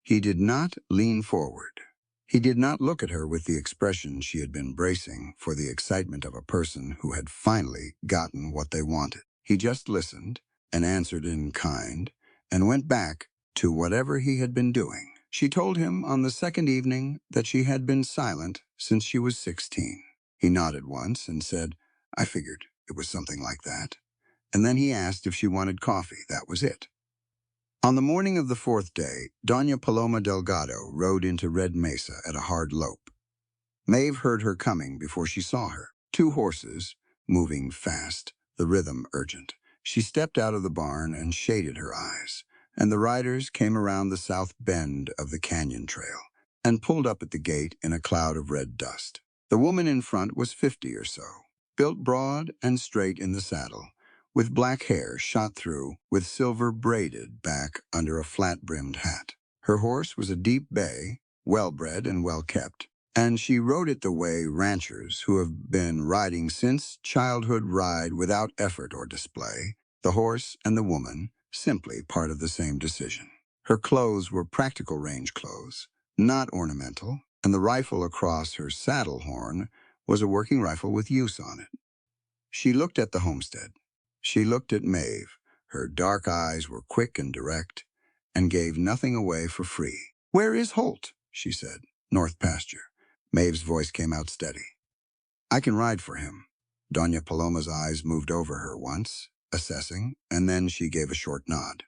He did not lean forward. He did not look at her with the expression she had been bracing for, the excitement of a person who had finally gotten what they wanted. He just listened and answered in kind and went back to whatever he had been doing. She told him on the second evening that she had been silent since she was 16. He nodded once and said, "I figured it was something like that." And then he asked if she wanted coffee. That was it. On the morning of the 4th day, Doña Paloma Delgado rode into Red Mesa at a hard lope. Maeve heard her coming before she saw her. 2 horses, moving fast, the rhythm urgent. She stepped out of the barn and shaded her eyes, and the riders came around the south bend of the canyon trail and pulled up at the gate in a cloud of red dust. The woman in front was 50 or so, built broad and straight in the saddle, with black hair shot through with silver braided back under a flat-brimmed hat. Her horse was a deep bay, well-bred and well-kept, and she rode it the way ranchers who have been riding since childhood ride, without effort or display, the horse and the woman simply part of the same decision. Her clothes were practical range clothes, not ornamental, and the rifle across her saddle horn was a working rifle with use on it. She looked at the homestead. She looked at Maeve. Her dark eyes were quick and direct, and gave nothing away for free. "Where is Holt?" she said. "North pasture." Maeve's voice came out steady. "I can ride for him." Doña Paloma's eyes moved over her once, assessing, and then she gave a short nod.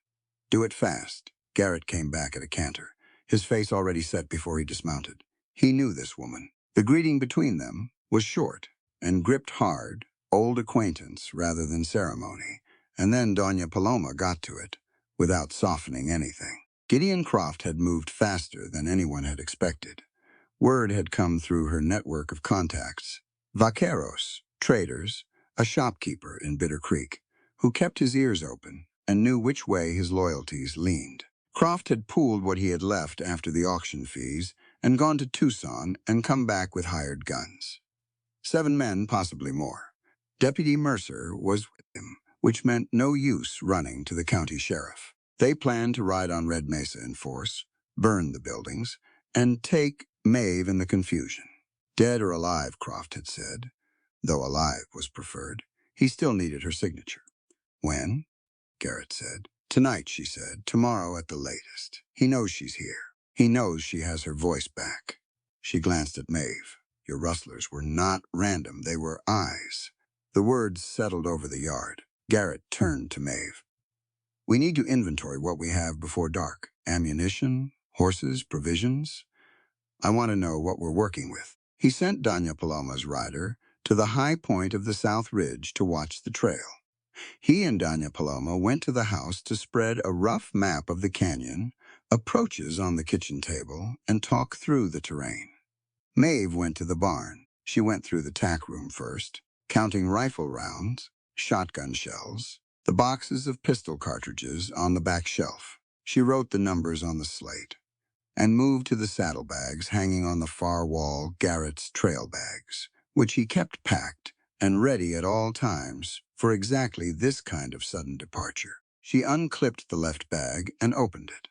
Do it fast. Garrett came back at a canter, his face already set before he dismounted. He knew this woman. The greeting between them was short and gripped hard, old acquaintance rather than ceremony, and then Doña Paloma got to it, without softening anything. Gideon Croft had moved faster than anyone had expected. Word had come through her network of contacts. Vaqueros, traders, a shopkeeper in Bitter Creek, who kept his ears open and knew which way his loyalties leaned. Croft had pooled what he had left after the auction fees and gone to Tucson and come back with hired guns. 7 men, possibly more. Deputy Mercer was with him, which meant no use running to the county sheriff. They planned to ride on Red Mesa in force, burn the buildings, and take Maeve in the confusion. Dead or alive, Croft had said, though alive was preferred. He still needed her signature. When? Garrett said. Tonight, she said. Tomorrow at the latest. He knows she's here. He knows she has her voice back. She glanced at Maeve. Your rustlers were not random. They were eyes. The words settled over the yard. Garrett turned to Maeve. We need to inventory what we have before dark. Ammunition, horses, provisions. I want to know what we're working with. He sent Doña Paloma's rider to the high point of the South Ridge to watch the trail. He and Doña Paloma went to the house to spread a rough map of the canyon, approaches on the kitchen table, and talk through the terrain. Maeve went to the barn. She went through the tack room first, counting rifle rounds, shotgun shells, the boxes of pistol cartridges on the back shelf. She wrote the numbers on the slate and moved to the saddlebags hanging on the far wall, Garrett's trail bags, which he kept packed and ready at all times for exactly this kind of sudden departure. She unclipped the left bag and opened it.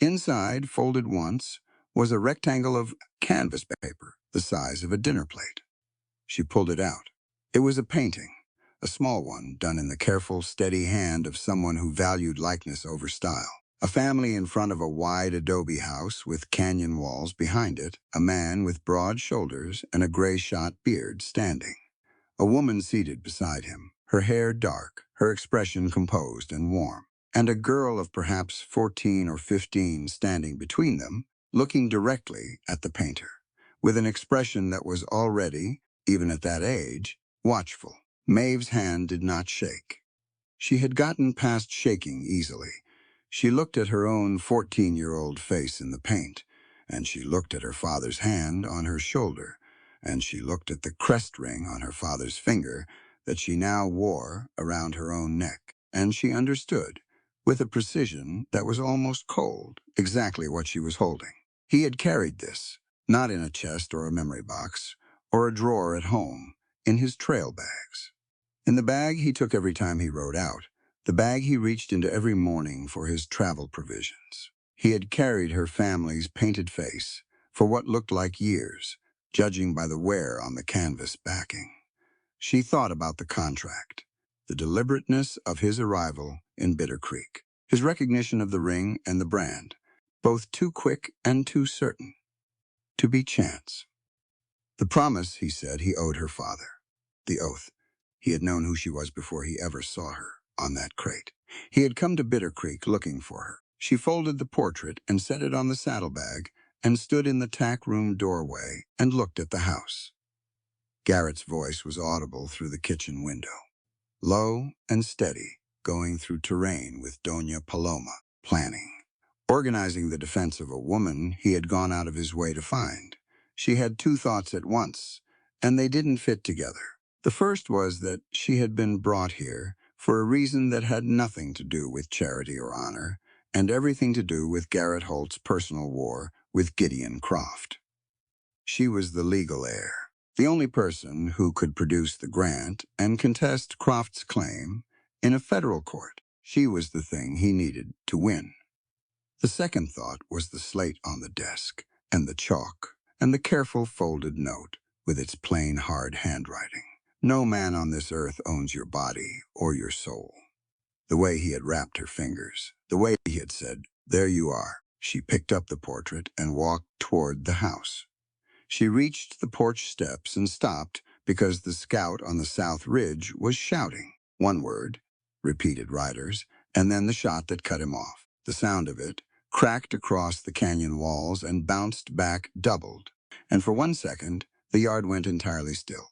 Inside, folded once, was a rectangle of canvas paper the size of a dinner plate. She pulled it out. It was a painting, a small one done in the careful, steady hand of someone who valued likeness over style. A family in front of a wide adobe house with canyon walls behind it, a man with broad shoulders and a gray-shot beard standing. A woman seated beside him, her hair dark, her expression composed and warm, and a girl of perhaps 14 or 15 standing between them, looking directly at the painter, with an expression that was already, even at that age, watchful. Maeve's hand did not shake. She had gotten past shaking easily. She looked at her own 14-year-old face in the paint, and she looked at her father's hand on her shoulder, and she looked at the crest ring on her father's finger that she now wore around her own neck, and she understood, with a precision that was almost cold, exactly what she was holding. He had carried this, not in a chest or a memory box, or a drawer at home, in his trail bags. In the bag he took every time he rode out, the bag he reached into every morning for his travel provisions. He had carried her family's painted face for what looked like years, judging by the wear on the canvas backing. She thought about the contract, the deliberateness of his arrival in Bitter Creek, his recognition of the ring and the brand, both too quick and too certain to be chance. The promise, he said, he owed her father. The oath. He had known who she was before he ever saw her on that crate. He had come to Bitter Creek looking for her. She folded the portrait and set it on the saddlebag and stood in the tack room doorway and looked at the house. Garrett's voice was audible through the kitchen window, low and steady, going through terrain with Doña Paloma, planning, organizing the defense of a woman he had gone out of his way to find. She had 2 thoughts at once, and they didn't fit together. The first was that she had been brought here for a reason that had nothing to do with charity or honor, and everything to do with Garrett Holt's personal war with Gideon Croft. She was the legal heir, the only person who could produce the grant and contest Croft's claim in a federal court. She was the thing he needed to win. The second thought was the slate on the desk, and the chalk, and the careful folded note with its plain, hard handwriting. No man on this earth owns your body or your soul. The way he had wrapped her fingers, the way he had said, "There you are." She picked up the portrait and walked toward the house. She reached the porch steps and stopped because the scout on the South Ridge was shouting. One word, repeated riders, and then the shot that cut him off. The sound of it cracked across the canyon walls and bounced back doubled. And for 1 second, the yard went entirely still.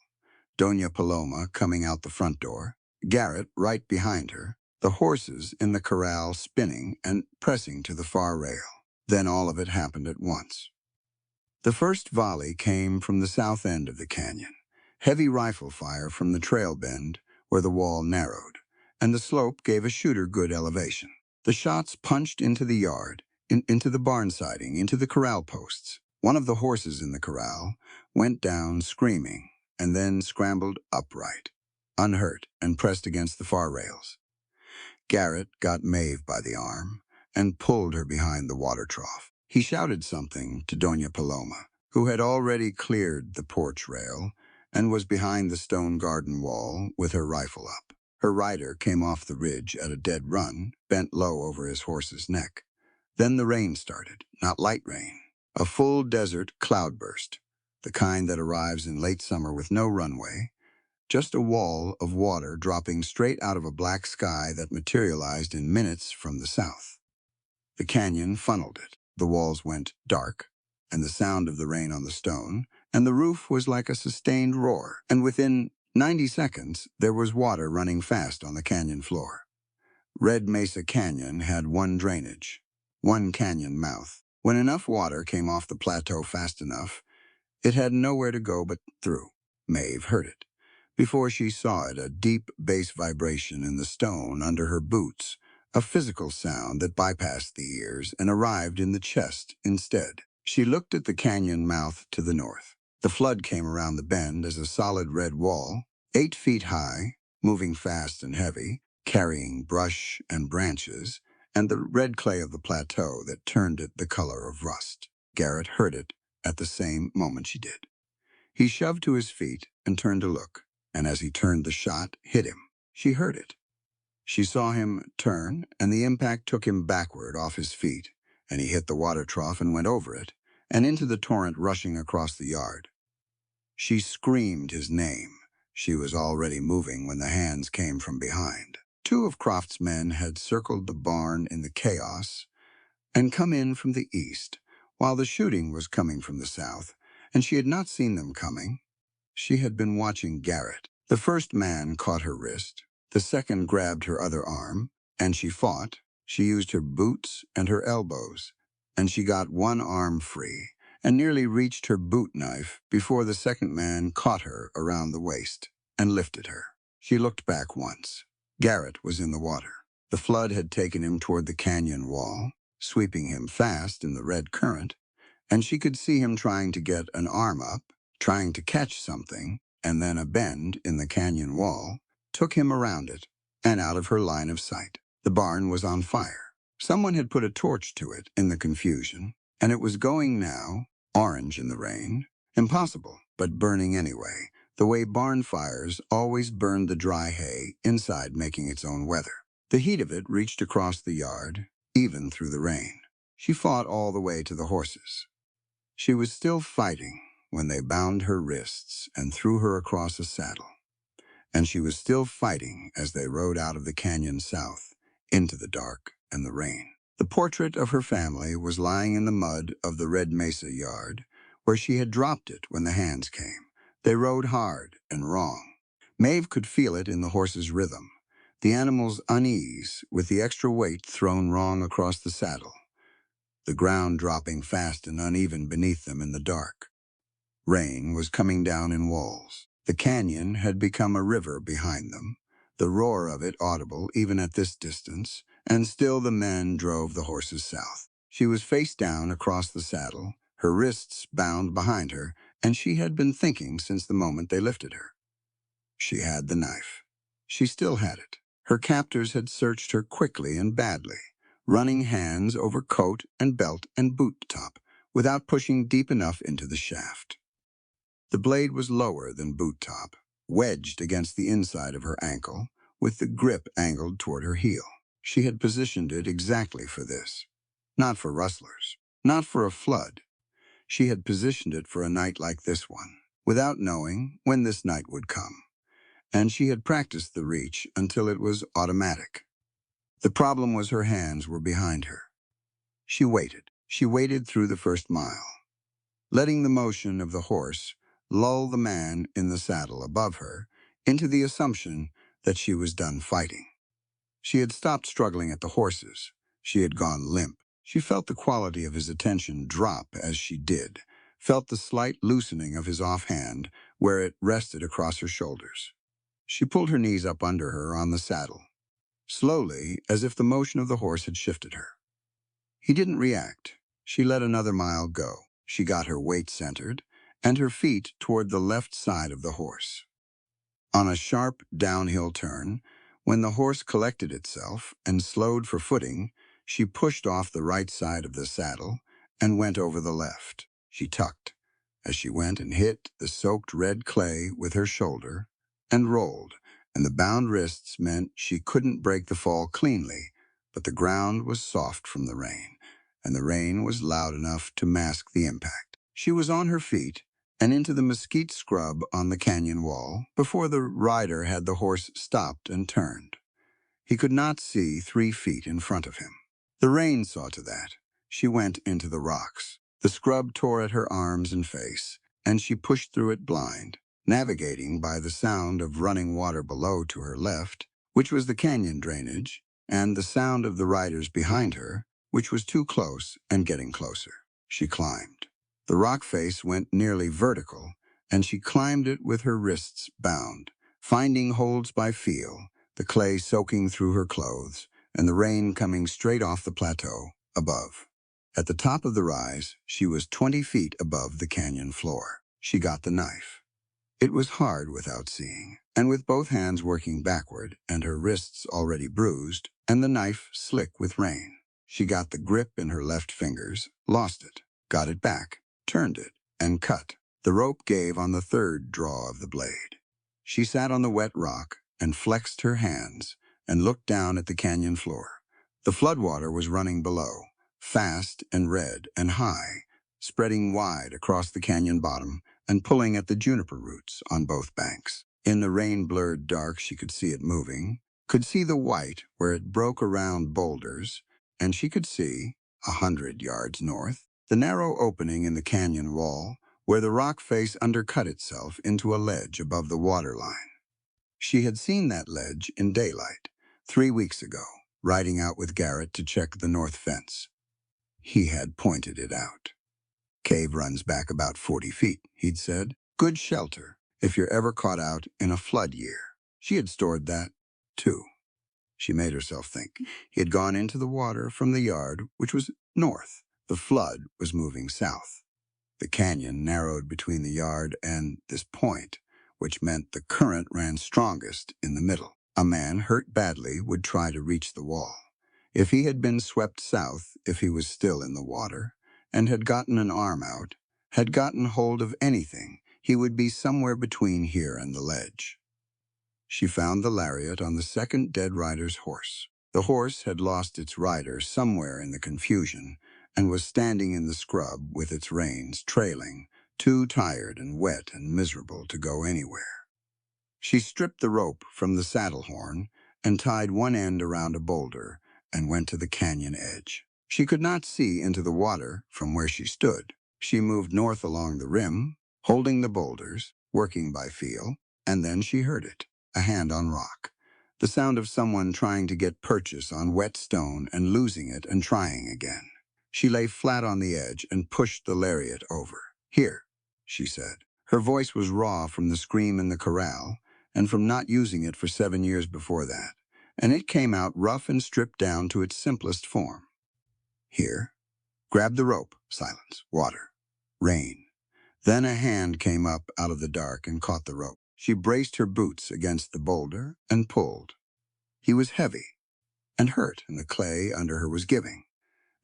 Doña Paloma coming out the front door, Garrett right behind her, the horses in the corral spinning and pressing to the far rail. Then all of it happened at once. The first volley came from the south end of the canyon, heavy rifle fire from the trail bend where the wall narrowed, and the slope gave a shooter good elevation. The shots punched into the yard, into the barn siding, into the corral posts. One of the horses in the corral went down screaming and then scrambled upright, unhurt, and pressed against the far rails. Garrett got Maeve by the arm and pulled her behind the water trough. He shouted something to Doña Paloma, who had already cleared the porch rail and was behind the stone garden wall with her rifle up. Her rider came off the ridge at a dead run, bent low over his horse's neck. Then the rain started, not light rain, a full desert cloudburst, the kind that arrives in late summer with no runway, just a wall of water dropping straight out of a black sky that materialized in minutes from the south. The canyon funneled it. The walls went dark, and the sound of the rain on the stone, and the roof was like a sustained roar, and within 90 seconds there was water running fast on the canyon floor. Red Mesa Canyon had one drainage, one canyon mouth. When enough water came off the plateau fast enough, it had nowhere to go but through. Maeve heard it. Before she saw it, a deep bass vibration in the stone under her boots, a physical sound that bypassed the ears and arrived in the chest instead. She looked at the canyon mouth to the north. The flood came around the bend as a solid red wall, 8 feet high, moving fast and heavy, carrying brush and branches, and the red clay of the plateau that turned it the color of rust. Garrett heard it at the same moment she did. He shoved to his feet and turned to look, and as he turned the shot hit him. She heard it. She saw him turn, and the impact took him backward off his feet, and he hit the water trough and went over it, and into the torrent rushing across the yard. She screamed his name. She was already moving when the hands came from behind. 2 of Croft's men had circled the barn in the chaos and come in from the east, while the shooting was coming from the south, and she had not seen them coming. She had been watching Garrett. The first man caught her wrist, the second grabbed her other arm, and she fought. She used her boots and her elbows, and she got one arm free and nearly reached her boot knife before the second man caught her around the waist and lifted her. She looked back once. Garrett was in the water. The flood had taken him toward the canyon wall, sweeping him fast in the red current, and she could see him trying to get an arm up, trying to catch something, and then a bend in the canyon wall took him around it and out of her line of sight. The barn was on fire. Someone had put a torch to it in the confusion, and it was going now, orange in the rain. Impossible, but burning anyway, the way barn fires always burned the dry hay inside, making its own weather. The heat of it reached across the yard, even through the rain. She fought all the way to the horses. She was still fighting when they bound her wrists and threw her across a saddle. And she was still fighting as they rode out of the canyon south into the dark and the rain. The portrait of her family was lying in the mud of the Red Mesa yard, where she had dropped it when the hands came. They rode hard and wrong. Maeve could feel it in the horse's rhythm, the animal's unease with the extra weight thrown wrong across the saddle, the ground dropping fast and uneven beneath them in the dark. Rain was coming down in walls. The canyon had become a river behind them, the roar of it audible even at this distance, and still the men drove the horses south. She was face down across the saddle, her wrists bound behind her, and she had been thinking since the moment they lifted her. She had the knife. She still had it. Her captors had searched her quickly and badly, running hands over coat and belt and boot top, without pushing deep enough into the shaft. The blade was lower than boot top, wedged against the inside of her ankle, with the grip angled toward her heel. She had positioned it exactly for this. Not for rustlers, not for a flood. She had positioned it for a night like this one, without knowing when this night would come. And she had practiced the reach until it was automatic. The problem was her hands were behind her. She waited. She waited through the first mile, letting the motion of the horse lull the man in the saddle above her into the assumption that she was done fighting. She had stopped struggling at the horses. She had gone limp. She felt the quality of his attention drop as she did, felt the slight loosening of his offhand where it rested across her shoulders. She pulled her knees up under her on the saddle, slowly, as if the motion of the horse had shifted her. He didn't react. She let another mile go. She got her weight centered and her feet toward the left side of the horse. On a sharp downhill turn, when the horse collected itself and slowed for footing, she pushed off the right side of the saddle and went over the left. She tucked as she went and hit the soaked red clay with her shoulder and rolled, and the bound wrists meant she couldn't break the fall cleanly, but the ground was soft from the rain, and the rain was loud enough to mask the impact. She was on her feet and into the mesquite scrub on the canyon wall before the rider had the horse stopped and turned. He could not see 3 feet in front of him. The rain saw to that. She went into the rocks. The scrub tore at her arms and face, and she pushed through it blind, navigating by the sound of running water below to her left, which was the canyon drainage, and the sound of the riders behind her, which was too close and getting closer. She climbed. The rock face went nearly vertical, and she climbed it with her wrists bound, finding holds by feel, the clay soaking through her clothes, and the rain coming straight off the plateau above. At the top of the rise, she was 20 feet above the canyon floor. She got the knife. It was hard without seeing, and with both hands working backward and her wrists already bruised, and the knife slick with rain. She got the grip in her left fingers, lost it, got it back, turned it, and cut. The rope gave on the third draw of the blade. She sat on the wet rock and flexed her hands and looked down at the canyon floor. The floodwater was running below, fast and red and high, spreading wide across the canyon bottom and pulling at the juniper roots on both banks. In the rain-blurred dark, she could see it moving, could see the white where it broke around boulders, and she could see, 100 yards north, the narrow opening in the canyon wall where the rock face undercut itself into a ledge above the water line. She had seen that ledge in daylight 3 weeks ago, riding out with Garrett to check the north fence. He had pointed it out. Cave runs back about 40 feet, he'd said. Good shelter if you're ever caught out in a flood year. She had stored that, too. She made herself think. He had gone into the water from the yard, which was north. The flood was moving south. The canyon narrowed between the yard and this point, which meant the current ran strongest in the middle. A man hurt badly would try to reach the wall. If he had been swept south, if he was still in the water, and had gotten an arm out, had gotten hold of anything, he would be somewhere between here and the ledge. She found the lariat on the second dead rider's horse. The horse had lost its rider somewhere in the confusion and was standing in the scrub with its reins trailing, too tired and wet and miserable to go anywhere. She stripped the rope from the saddle horn and tied one end around a boulder and went to the canyon edge. She could not see into the water from where she stood. She moved north along the rim, holding the boulders, working by feel, and then she heard it, a hand on rock. The sound of someone trying to get purchase on wet stone and losing it and trying again. She lay flat on the edge and pushed the lariat over. Here, she said. Her voice was raw from the scream in the corral and from not using it for 7 years before that, and it came out rough and stripped down to its simplest form. Here. Grab the rope. Silence. Water. Rain. Then a hand came up out of the dark and caught the rope. She braced her boots against the boulder and pulled. He was heavy and hurt, and the clay under her was giving.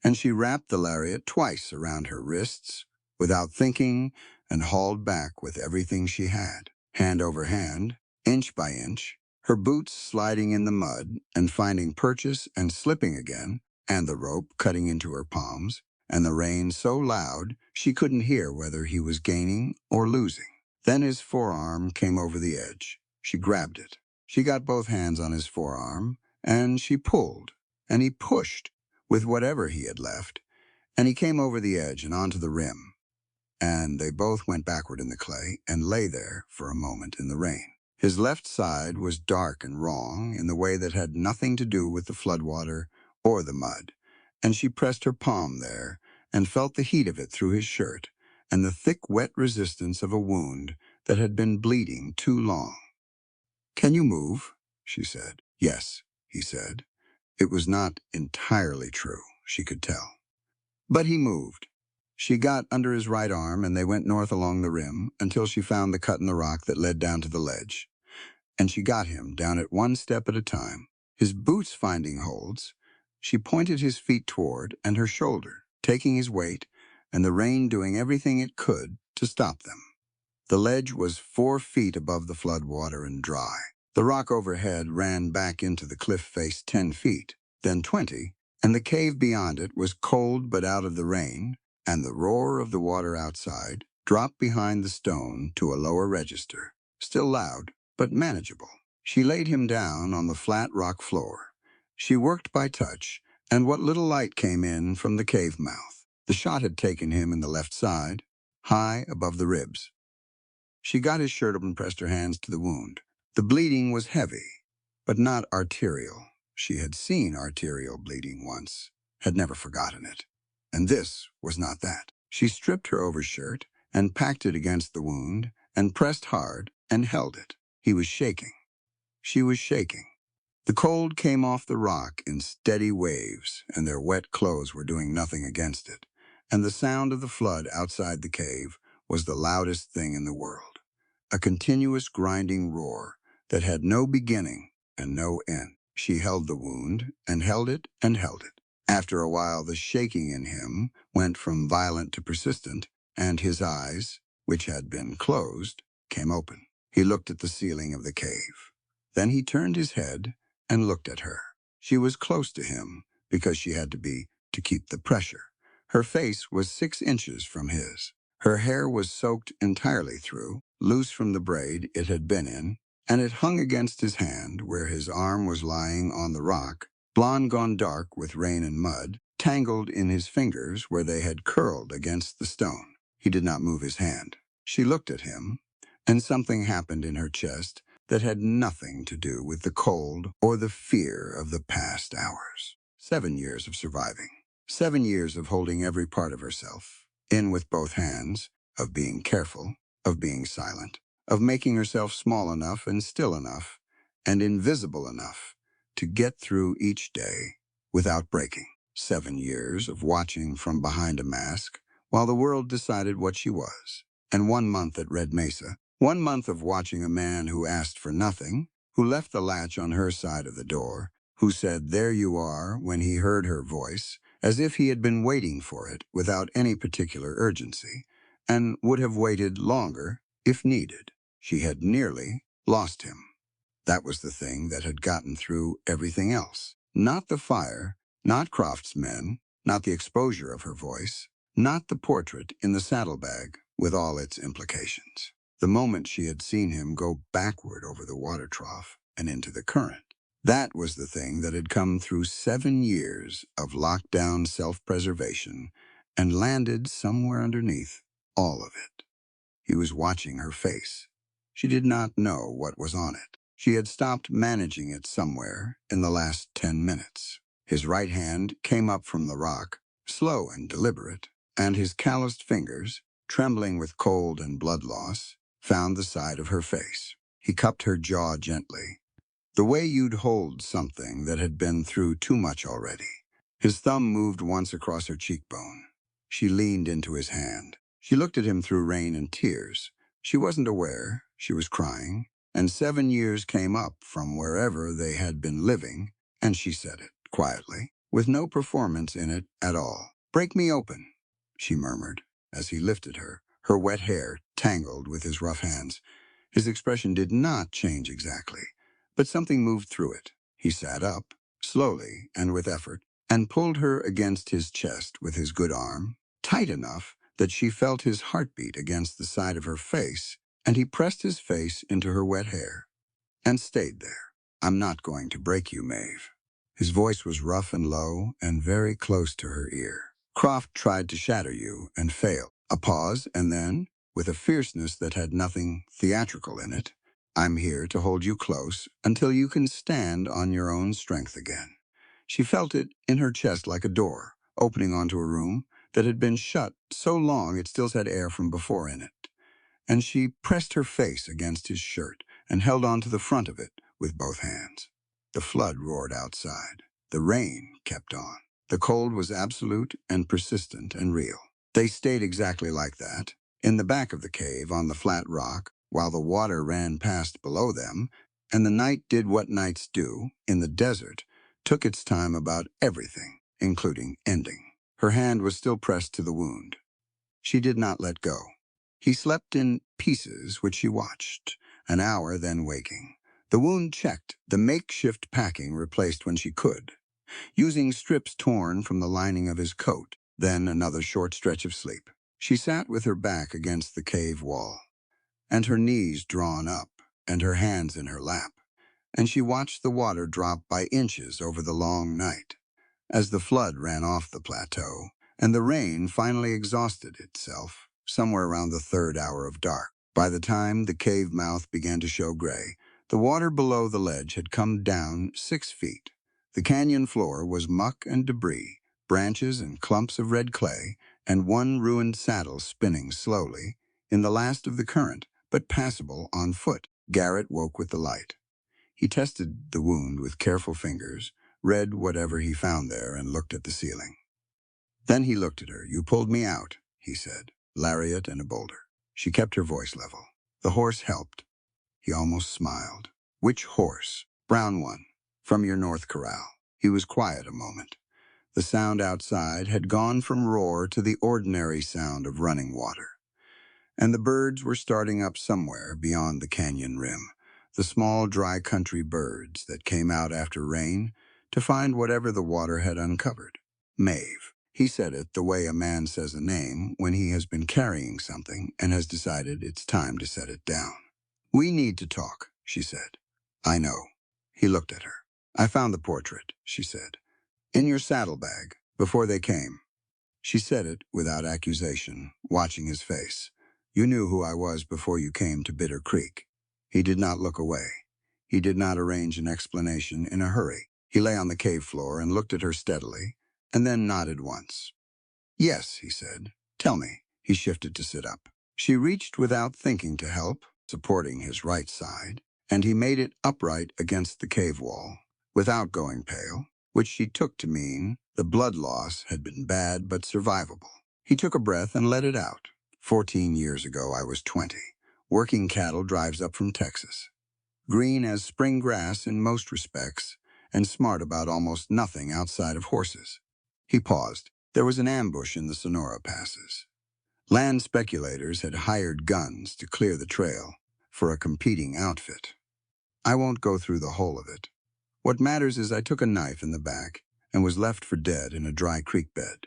And she wrapped the lariat twice around her wrists, without thinking, and hauled back with everything she had. Hand over hand, inch by inch, her boots sliding in the mud and finding purchase and slipping again, and the rope cutting into her palms, and the rain so loud she couldn't hear whether he was gaining or losing. Then his forearm came over the edge. She grabbed it. She got both hands on his forearm, and she pulled. and he pushed with whatever he had left, and he came over the edge and onto the rim, and they both went backward in the clay and lay there for a moment in the rain. His left side was dark and wrong in the way that had nothing to do with the floodwater or the mud, and she pressed her palm there and felt the heat of it through his shirt and the thick, wet resistance of a wound that had been bleeding too long. "Can you move?" she said. "Yes," he said. It was not entirely true, she could tell. But he moved. She got under his right arm, and they went north along the rim until she found the cut in the rock that led down to the ledge. And she got him down it one step at a time. His boots finding holds, she pointed his feet toward and her shoulder, taking his weight, and the rain doing everything it could to stop them. The ledge was 4 feet above the flood water and dry. The rock overhead ran back into the cliff face 10 feet, then 20, and the cave beyond it was cold but out of the rain, and the roar of the water outside dropped behind the stone to a lower register, still loud, but manageable. She laid him down on the flat rock floor. She worked by touch, and what little light came in from the cave mouth. The shot had taken him in the left side, high above the ribs. She got his shirt up and pressed her hands to the wound. The bleeding was heavy, but not arterial. She had seen arterial bleeding once, had never forgotten it. And this was not that. She stripped her overshirt and packed it against the wound and pressed hard and held it. He was shaking. She was shaking. The cold came off the rock in steady waves, and their wet clothes were doing nothing against it. And the sound of the flood outside the cave was the loudest thing in the world. A continuous grinding roar that had no beginning and no end. She held the wound and held it and held it. After a while, the shaking in him went from violent to persistent, and his eyes, which had been closed, came open. He looked at the ceiling of the cave. Then he turned his head and looked at her. She was close to him because she had to be to keep the pressure. Her face was 6 inches from his. Her hair was soaked entirely through, loose from the braid it had been in, and it hung against his hand where his arm was lying on the rock, blonde gone dark with rain and mud, tangled in his fingers where they had curled against the stone. He did not move his hand. She looked at him, and something happened in her chest that had nothing to do with the cold or the fear of the past hours. 7 years of surviving. 7 years of holding every part of herself in with both hands, of being careful, of being silent, of making herself small enough and still enough and invisible enough to get through each day without breaking. 7 years of watching from behind a mask while the world decided what she was. And 1 month at Red Mesa. 1 month of watching a man who asked for nothing, who left the latch on her side of the door, who said, "There you are," when he heard her voice, as if he had been waiting for it without any particular urgency, and would have waited longer if needed. She had nearly lost him. That was the thing that had gotten through everything else. Not the fire, not craftsmen, not the exposure of her voice, not the portrait in the saddlebag with all its implications. The moment she had seen him go backward over the water trough and into the current. That was the thing that had come through 7 years of lockdown self-preservation and landed somewhere underneath all of it. He was watching her face. She did not know what was on it. She had stopped managing it somewhere in the last 10 minutes. His right hand came up from the rock, slow and deliberate, and his calloused fingers, trembling with cold and blood loss, found the side of her face. He cupped her jaw gently, the way you'd hold something that had been through too much already. His thumb moved once across her cheekbone. She leaned into his hand. She looked at him through rain and tears. She wasn't aware she was crying, and 7 years came up from wherever they had been living, and she said it quietly, with no performance in it at all. "Break me open," she murmured, as he lifted her, her wet hair tangled with his rough hands. His expression did not change exactly, but something moved through it. He sat up, slowly and with effort, and pulled her against his chest with his good arm, tight enough that she felt his heartbeat against the side of her face, and he pressed his face into her wet hair and stayed there. "I'm not going to break you, Maeve." His voice was rough and low and very close to her ear. "Croft tried to shatter you and failed." A pause, and then, with a fierceness that had nothing theatrical in it, "I'm here to hold you close until you can stand on your own strength again." She felt it in her chest like a door, opening onto a room that had been shut so long it still had air from before in it. And she pressed her face against his shirt and held on to the front of it with both hands. The flood roared outside. The rain kept on. The cold was absolute and persistent and real. They stayed exactly like that, in the back of the cave on the flat rock, while the water ran past below them, and the night did what nights do in the desert, took its time about everything, including ending. Her hand was still pressed to the wound. She did not let go. He slept in pieces which she watched, an hour then waking. The wound checked, the makeshift packing replaced when she could, using strips torn from the lining of his coat, then another short stretch of sleep. She sat with her back against the cave wall, and her knees drawn up, and her hands in her lap, and she watched the water drop by inches over the long night. As the flood ran off the plateau, and the rain finally exhausted itself, somewhere around the third hour of dark. By the time the cave mouth began to show gray, the water below the ledge had come down 6 feet. The canyon floor was muck and debris, branches and clumps of red clay, and one ruined saddle spinning slowly, in the last of the current, but passable on foot. Garrett woke with the light. He tested the wound with careful fingers, read whatever he found there, and looked at the ceiling. Then he looked at her. "You pulled me out," he said. "Lariat and a boulder." She kept her voice level. "The horse helped." He almost smiled. "Which horse?" "Brown one, from your north corral." He was quiet a moment. The sound outside had gone from roar to the ordinary sound of running water. And the birds were starting up somewhere beyond the canyon rim, the small dry country birds that came out after rain to find whatever the water had uncovered. Maeve. He said it the way a man says a name when he has been carrying something and has decided it's time to set it down. "We need to talk," she said. "I know." He looked at her. "I found the portrait," she said, "in your saddlebag, before they came." She said it without accusation, watching his face. "You knew who I was before you came to Bitter Creek." He did not look away. He did not arrange an explanation in a hurry. He lay on the cave floor and looked at her steadily, and then nodded once. "Yes," he said. "Tell me." He shifted to sit up. She reached without thinking to help, supporting his right side, and he made it upright against the cave wall, without going pale, which she took to mean the blood loss had been bad but survivable. He took a breath and let it out. 14 years ago, I was 20. Working cattle drives up from Texas. Green as spring grass in most respects, and smart about almost nothing outside of horses. He paused. There was an ambush in the Sonora passes. Land speculators had hired guns to clear the trail for a competing outfit. I won't go through the whole of it. What matters is I took a knife in the back and was left for dead in a dry creek bed.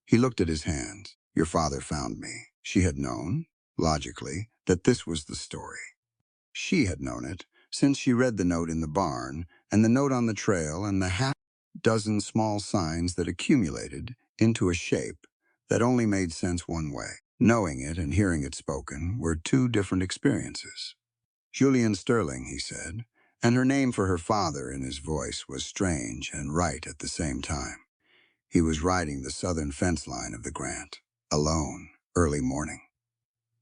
He looked at his hands. Your father found me. She had known, logically, that this was the story. She had known it since she read the note in the barn and the note on the trail and the half-dozen small signs that accumulated into a shape that only made sense one way. Knowing it and hearing it spoken were two different experiences. Julian Sterling, he said, and her name for her father in his voice was strange and right at the same time. He was riding the southern fence line of the Grant, alone, early morning.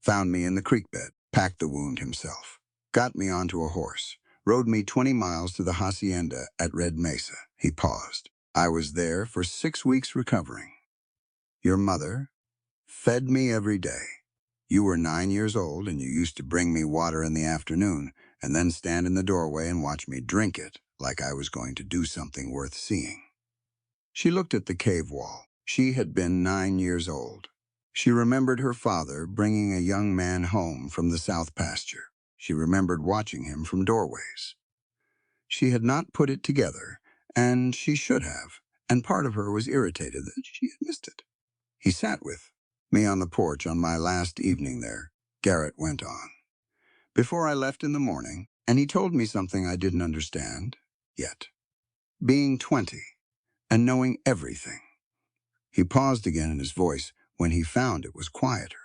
Found me in the creek bed, packed the wound himself, got me onto a horse, rode me 20 miles to the hacienda at Red Mesa. He paused. I was there for 6 weeks recovering. Your mother fed me every day. You were 9 years old and you used to bring me water in the afternoon and then stand in the doorway and watch me drink it like I was going to do something worth seeing. She looked at the cave wall. She had been 9 years old. She remembered her father bringing a young man home from the south pasture. She remembered watching him from doorways. She had not put it together, and she should have, and part of her was irritated that she had missed it. He sat with me on the porch on my last evening there, Garrett went on, before I left in the morning, and he told me something I didn't understand yet. being 20 and knowing everything. He paused again in his voice when he found it was quieter.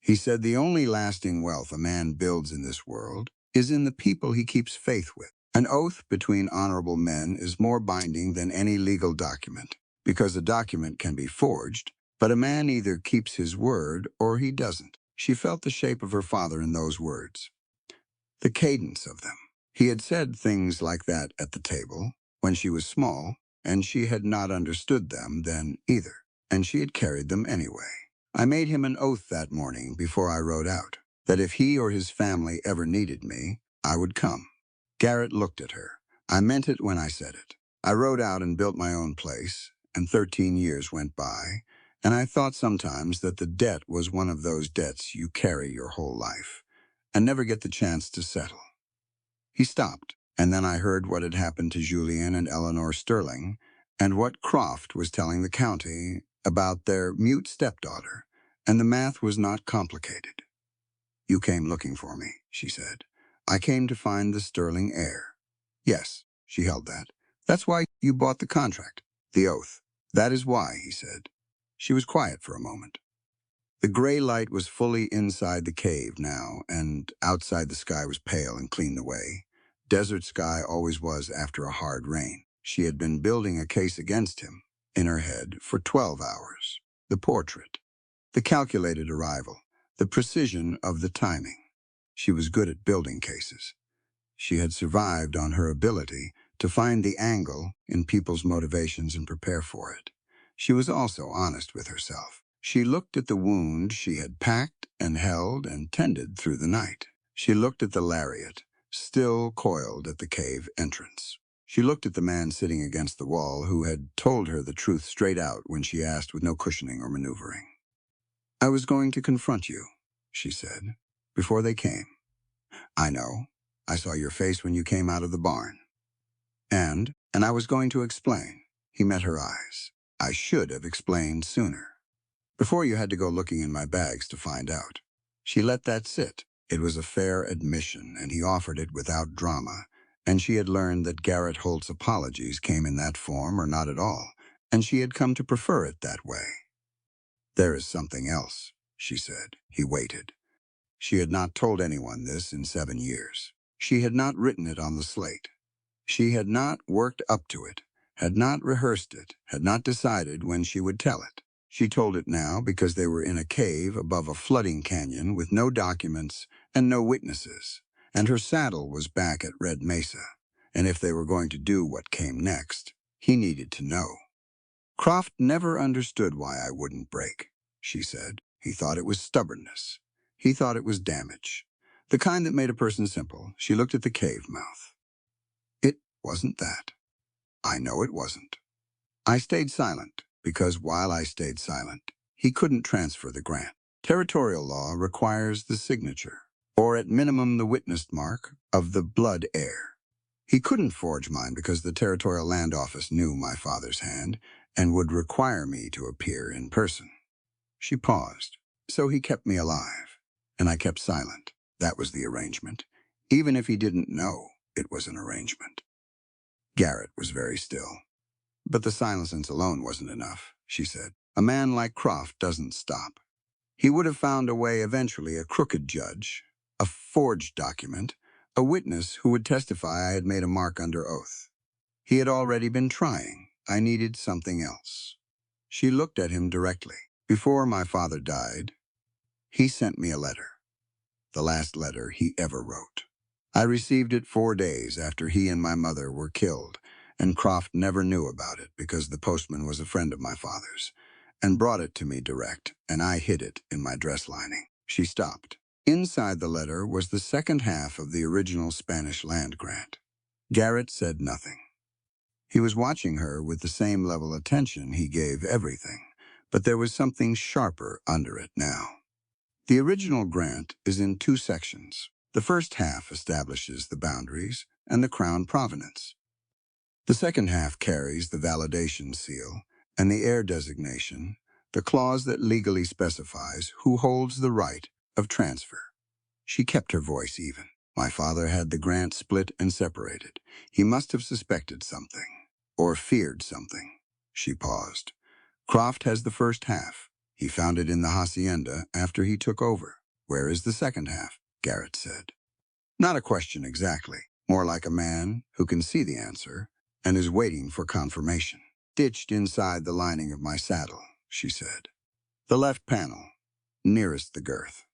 He said the only lasting wealth a man builds in this world is in the people he keeps faith with. An oath between honorable men is more binding than any legal document, because a document can be forged, but a man either keeps his word or he doesn't. She felt the shape of her father in those words, the cadence of them. He had said things like that at the table when she was small, and she had not understood them then either, and she had carried them anyway. I made him an oath that morning before I rode out, that if he or his family ever needed me, I would come. Garrett looked at her. I meant it when I said it. I rode out and built my own place, and 13 years went by, and I thought sometimes that the debt was one of those debts you carry your whole life and never get the chance to settle. He stopped, and then I heard what had happened to Julian and Eleanor Sterling, and what Croft was telling the county about their mute stepdaughter, and the math was not complicated. "You came looking for me," she said. "I came to find the Sterling heir." "Yes," she held that. "That's why you bought the contract, the oath." "That is why," he said. She was quiet for a moment. The gray light was fully inside the cave now, and outside the sky was pale and cleaned away. Desert sky always was after a hard rain. She had been building a case against him, in her head, for 12 hours. The portrait, the calculated arrival, the precision of the timing. She was good at building cases. She had survived on her ability to find the angle in people's motivations and prepare for it. She was also honest with herself. She looked at the wound she had packed and held and tended through the night. She looked at the lariat, still coiled at the cave entrance. She looked at the man sitting against the wall who had told her the truth straight out when she asked with no cushioning or maneuvering. "I was going to confront you," she said, "before they came. I know. I saw your face when you came out of the barn. And I was going to explain." He met her eyes. "I should have explained sooner. Before you had to go looking in my bags to find out." She let that sit. It was a fair admission, and he offered it without drama. And she had learned that Garrett Holt's apologies came in that form or not at all, and she had come to prefer it that way. "There is something else," she said. He waited. She had not told anyone this in 7 years. She had not written it on the slate. She had not worked up to it, had not rehearsed it, had not decided when she would tell it. She told it now because they were in a cave above a flooding canyon with no documents and no witnesses, and her saddle was back at Red Mesa, and if they were going to do what came next, he needed to know. "Croft never understood why I wouldn't break," she said. "He thought it was stubbornness. He thought it was damage. The kind that made a person simple." She looked at the cave mouth. "It wasn't that. I know it wasn't. I stayed silent because while I stayed silent, he couldn't transfer the grant. Territorial law requires the signature, or at minimum the witness mark, of the blood heir. He couldn't forge mine because the Territorial Land Office knew my father's hand and would require me to appear in person." She paused. "So he kept me alive, and I kept silent. That was the arrangement. Even if he didn't know, it was an arrangement." Garrett was very still. "But the silence alone wasn't enough," she said. "A man like Croft doesn't stop. He would have found a way eventually, a crooked judge, a forged document, a witness who would testify I had made a mark under oath. He had already been trying. I needed something else." She looked at him directly. "Before my father died, he sent me a letter. The last letter he ever wrote. I received it 4 days after he and my mother were killed, and Croft never knew about it because the postman was a friend of my father's, and brought it to me direct, and I hid it in my dress lining." She stopped. Inside the letter was the second half of the original Spanish land grant. Garrett said nothing. He was watching her with the same level of attention he gave everything, but there was something sharper under it now. The original grant is in 2 sections. The first half establishes the boundaries and the crown provenance. The second half carries the validation seal and the heir designation, the clause that legally specifies who holds the right of transfer. She kept her voice even. "My father had the grant split and separated. He must have suspected something. or feared something. She paused. Croft has the first half. He found it in the hacienda after he took over. Where is the second half? Garrett said. Not a question exactly, more like a man who can see the answer and is waiting for confirmation. Ditched inside the lining of my saddle, she said. The left panel, nearest the girth.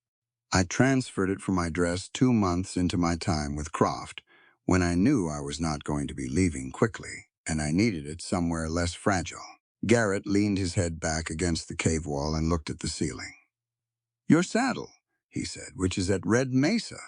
I transferred it from my dress 2 months into my time with Croft, when I knew I was not going to be leaving quickly, and I needed it somewhere less fragile. Garrett leaned his head back against the cave wall and looked at the ceiling. Your saddle, he said, which is at Red Mesa.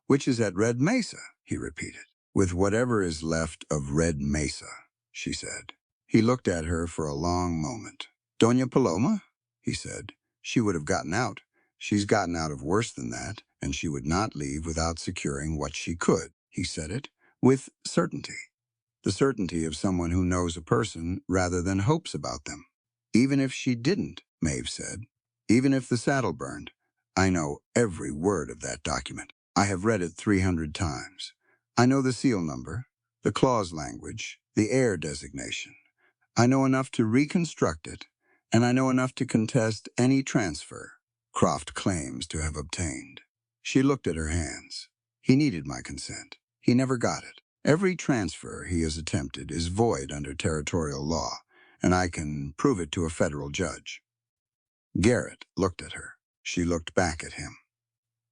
Which is at Red Mesa, he repeated. With whatever is left of Red Mesa, she said. He looked at her for a long moment. Doña Paloma, he said. She would have gotten out. She's gotten out of worse than that, and she would not leave without securing what she could. He said it with certainty. The certainty of someone who knows a person rather than hopes about them. Even if she didn't, Maeve said. Even if the saddle burned. I know every word of that document. I have read it 300 times. I know the seal number, the clause language, the heir designation. I know enough to reconstruct it, and I know enough to contest any transfer Croft claims to have obtained. She looked at her hands. He needed my consent. He never got it. Every transfer he has attempted is void under territorial law, and I can prove it to a federal judge. Garrett looked at her. She looked back at him.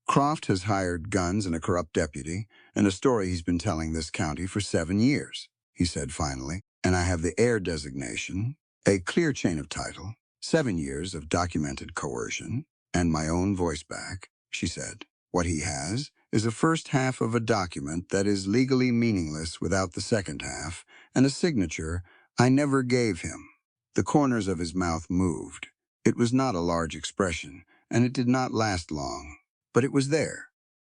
Croft has hired guns and a corrupt deputy, and a story he's been telling this county for 7 years, he said finally, and I have the heir designation, a clear chain of title, 7 years of documented coercion, and my own voice back, she said. What he has is a first half of a document that is legally meaningless without the second half, and a signature I never gave him. The corners of his mouth moved. It was not a large expression, and it did not last long. But it was there.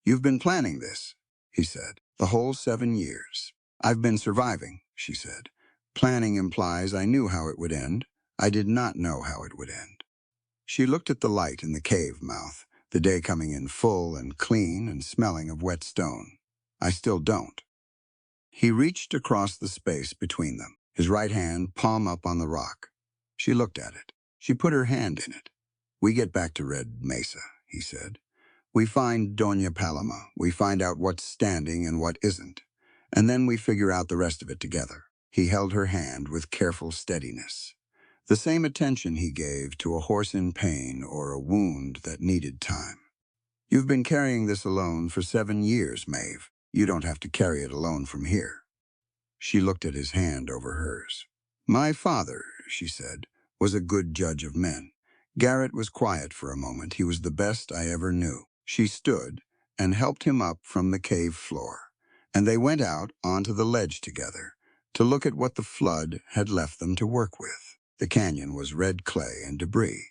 You've been planning this, he said, the whole 7 years. I've been surviving, she said. Planning implies I knew how it would end. I did not know how it would end. She looked at the light in the cave mouth, the day coming in full and clean and smelling of wet stone. I still don't. He reached across the space between them, his right hand palm up on the rock. She looked at it. She put her hand in it. We get back to Red Mesa, he said. We find Doña Paloma. We find out what's standing and what isn't. And then we figure out the rest of it together. He held her hand with careful steadiness. The same attention he gave to a horse in pain or a wound that needed time. You've been carrying this alone for 7 years, Maeve. You don't have to carry it alone from here. She looked at his hand over hers. My father, she said, was a good judge of men. Garrett was quiet for a moment. He was the best I ever knew. She stood and helped him up from the cave floor, and they went out onto the ledge together to look at what the flood had left them to work with. The canyon was red clay and debris,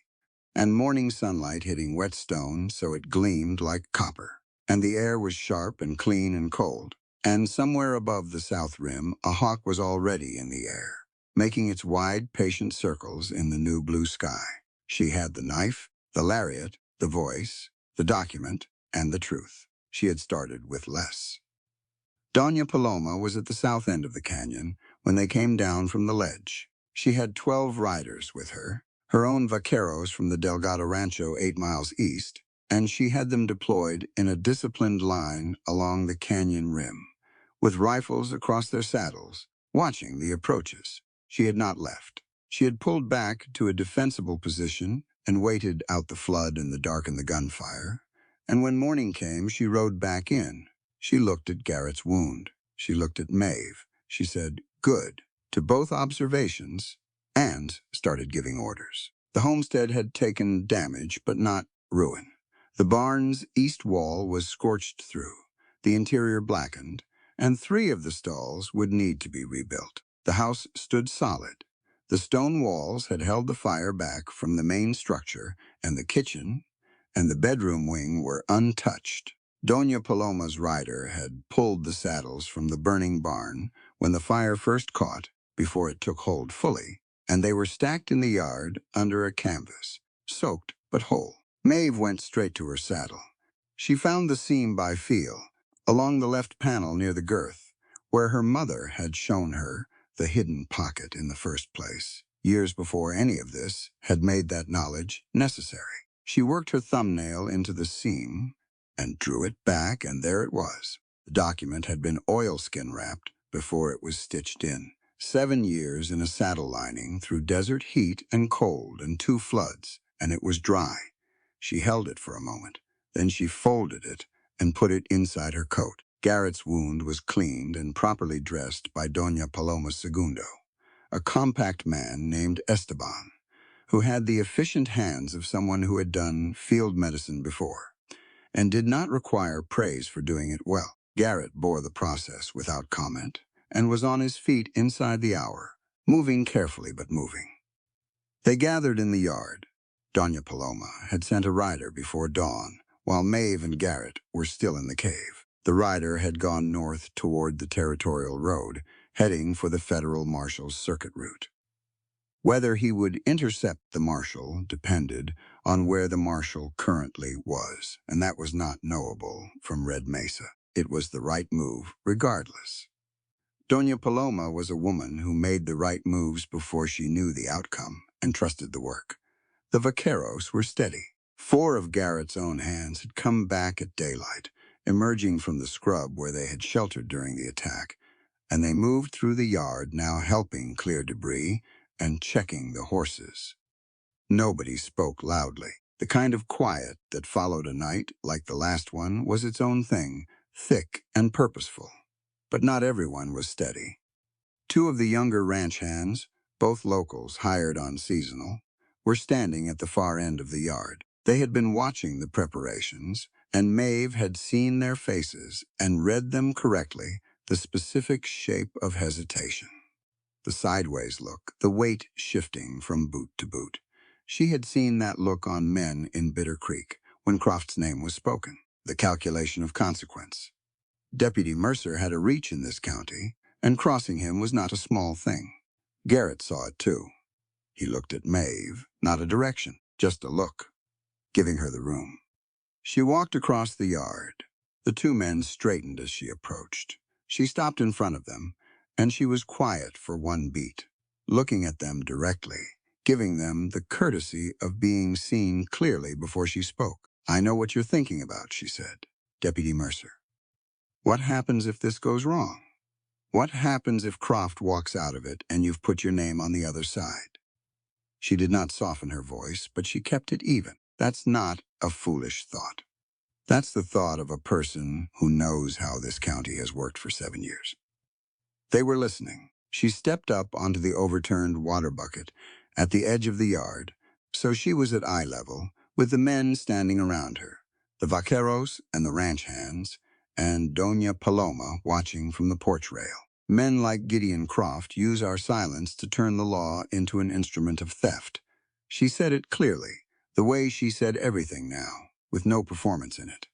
and morning sunlight hitting wet stone so it gleamed like copper, and the air was sharp and clean and cold, and somewhere above the south rim a hawk was already in the air, making its wide, patient circles in the new blue sky. She had the knife, the lariat, the voice, the document, and the truth. She had started with less. Doña Paloma was at the south end of the canyon when they came down from the ledge. She had 12 riders with her own vaqueros from the Delgado Rancho 8 miles east, and she had them deployed in a disciplined line along the canyon rim, with rifles across their saddles, watching the approaches. She had not left. She had pulled back to a defensible position and waited out the flood and the dark and the gunfire. And when morning came, she rode back in. She looked at Garrett's wound. She looked at Maeve. She said, good, to both observations, and started giving orders. The homestead had taken damage, but not ruin. The barn's east wall was scorched through, the interior blackened, and 3 of the stalls would need to be rebuilt. The house stood solid. The stone walls had held the fire back from the main structure, and the kitchen and the bedroom wing were untouched. Doña Paloma's rider had pulled the saddles from the burning barn when the fire first caught, before it took hold fully, and they were stacked in the yard under a canvas, soaked but whole. Maeve went straight to her saddle. She found the seam by feel, along the left panel near the girth, where her mother had shown her the hidden pocket in the first place, years before any of this had made that knowledge necessary. She worked her thumbnail into the seam and drew it back, and there it was. The document had been oilskin wrapped before it was stitched in. 7 years in a saddle lining through desert heat and cold and 2 floods, and it was dry. She held it for a moment. Then she folded it and put it inside her coat. Garrett's wound was cleaned and properly dressed by Doña Paloma Segundo, a compact man named Esteban, who had the efficient hands of someone who had done field medicine before, and did not require praise for doing it well. Garrett bore the process without comment, and was on his feet inside the hour, moving carefully but moving. They gathered in the yard. Doña Paloma had sent a rider before dawn, while Maeve and Garrett were still in the cave. The rider had gone north toward the territorial road, heading for the federal marshal's circuit route. Whether he would intercept the marshal depended on where the marshal currently was, and that was not knowable from Red Mesa. It was the right move, regardless. Doña Paloma was a woman who made the right moves before she knew the outcome and trusted the work. The vaqueros were steady. 4 of Garrett's own hands had come back at daylight, emerging from the scrub where they had sheltered during the attack, and they moved through the yard, now helping clear debris and checking the horses. Nobody spoke loudly. The kind of quiet that followed a night like the last one was its own thing, thick and purposeful. But not everyone was steady. 2 of the younger ranch hands, both locals hired on seasonal, were standing at the far end of the yard. They had been watching the preparations, and Maeve had seen their faces and read them correctly, the specific shape of hesitation. The sideways look, the weight shifting from boot to boot. She had seen that look on men in Bitter Creek when Croft's name was spoken. The calculation of consequence. Deputy Mercer had a reach in this county, and crossing him was not a small thing. Garrett saw it too. He looked at Maeve, not a direction, just a look, giving her the room. She walked across the yard. The 2 men straightened as she approached. She stopped in front of them, and she was quiet for 1 beat, looking at them directly, giving them the courtesy of being seen clearly before she spoke. "I know what you're thinking about," she said. "Deputy Mercer. What happens if this goes wrong? What happens if Croft walks out of it and you've put your name on the other side?" She did not soften her voice, but she kept it even. That's not a foolish thought. That's the thought of a person who knows how this county has worked for 7 years. They were listening. She stepped up onto the overturned water bucket at the edge of the yard, so she was at eye level, with the men standing around her, the vaqueros and the ranch hands, and Doña Paloma watching from the porch rail. Men like Gideon Croft use our silence to turn the law into an instrument of theft. She said it clearly, the way she said everything now, with no performance in it.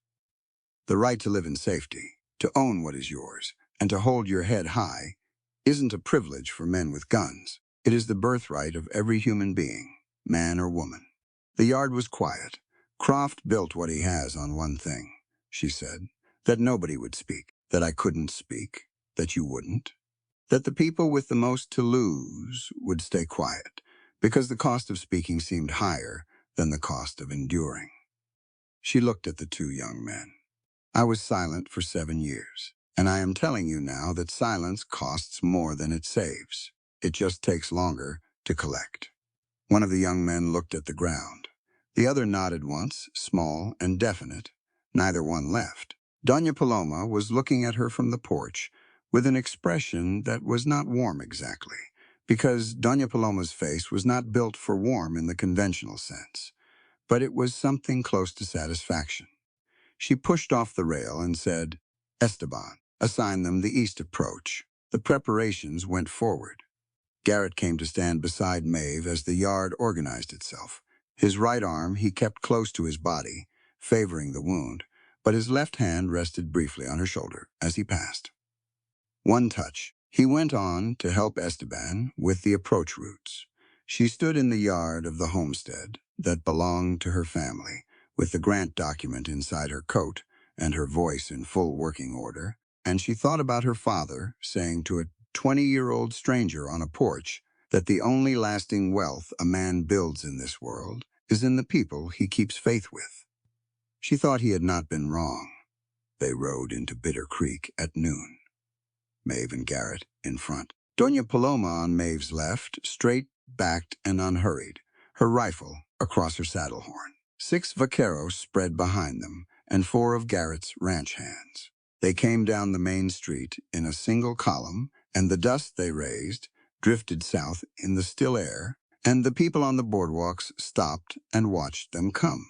The right to live in safety, to own what is yours, and to hold your head high, isn't a privilege for men with guns. It is the birthright of every human being, man or woman. The yard was quiet. Croft built what he has on one thing, she said, that nobody would speak, that I couldn't speak, that you wouldn't, that the people with the most to lose would stay quiet, because the cost of speaking seemed higher than the cost of enduring. She looked at the 2 young men. "I was silent for 7 years, and I am telling you now that silence costs more than it saves. It just takes longer to collect." One of the young men looked at the ground. The other nodded once, small and definite. Neither one left. Doña Paloma was looking at her from the porch with an expression that was not warm exactly, because Doña Paloma's face was not built for warm in the conventional sense, but it was something close to satisfaction. She pushed off the rail and said, "Esteban, assign them the east approach." The preparations went forward. Garrett came to stand beside Maeve as the yard organized itself. His right arm he kept close to his body, favoring the wound, but his left hand rested briefly on her shoulder as he passed. One touch. He went on to help Esteban with the approach routes. She stood in the yard of the homestead that belonged to her family, with the grant document inside her coat and her voice in full working order, and she thought about her father saying to it, 20-year-old stranger on a porch that the only lasting wealth a man builds in this world is in the people he keeps faith with. She thought he had not been wrong. They rode into Bitter Creek at noon, Maeve and Garrett in front. Doña Paloma on Maeve's left, straight-backed and unhurried, her rifle across her saddle horn. 6 vaqueros spread behind them, and 4 of Garrett's ranch hands. They came down the main street in a single column, and the dust they raised drifted south in the still air, and the people on the boardwalks stopped and watched them come.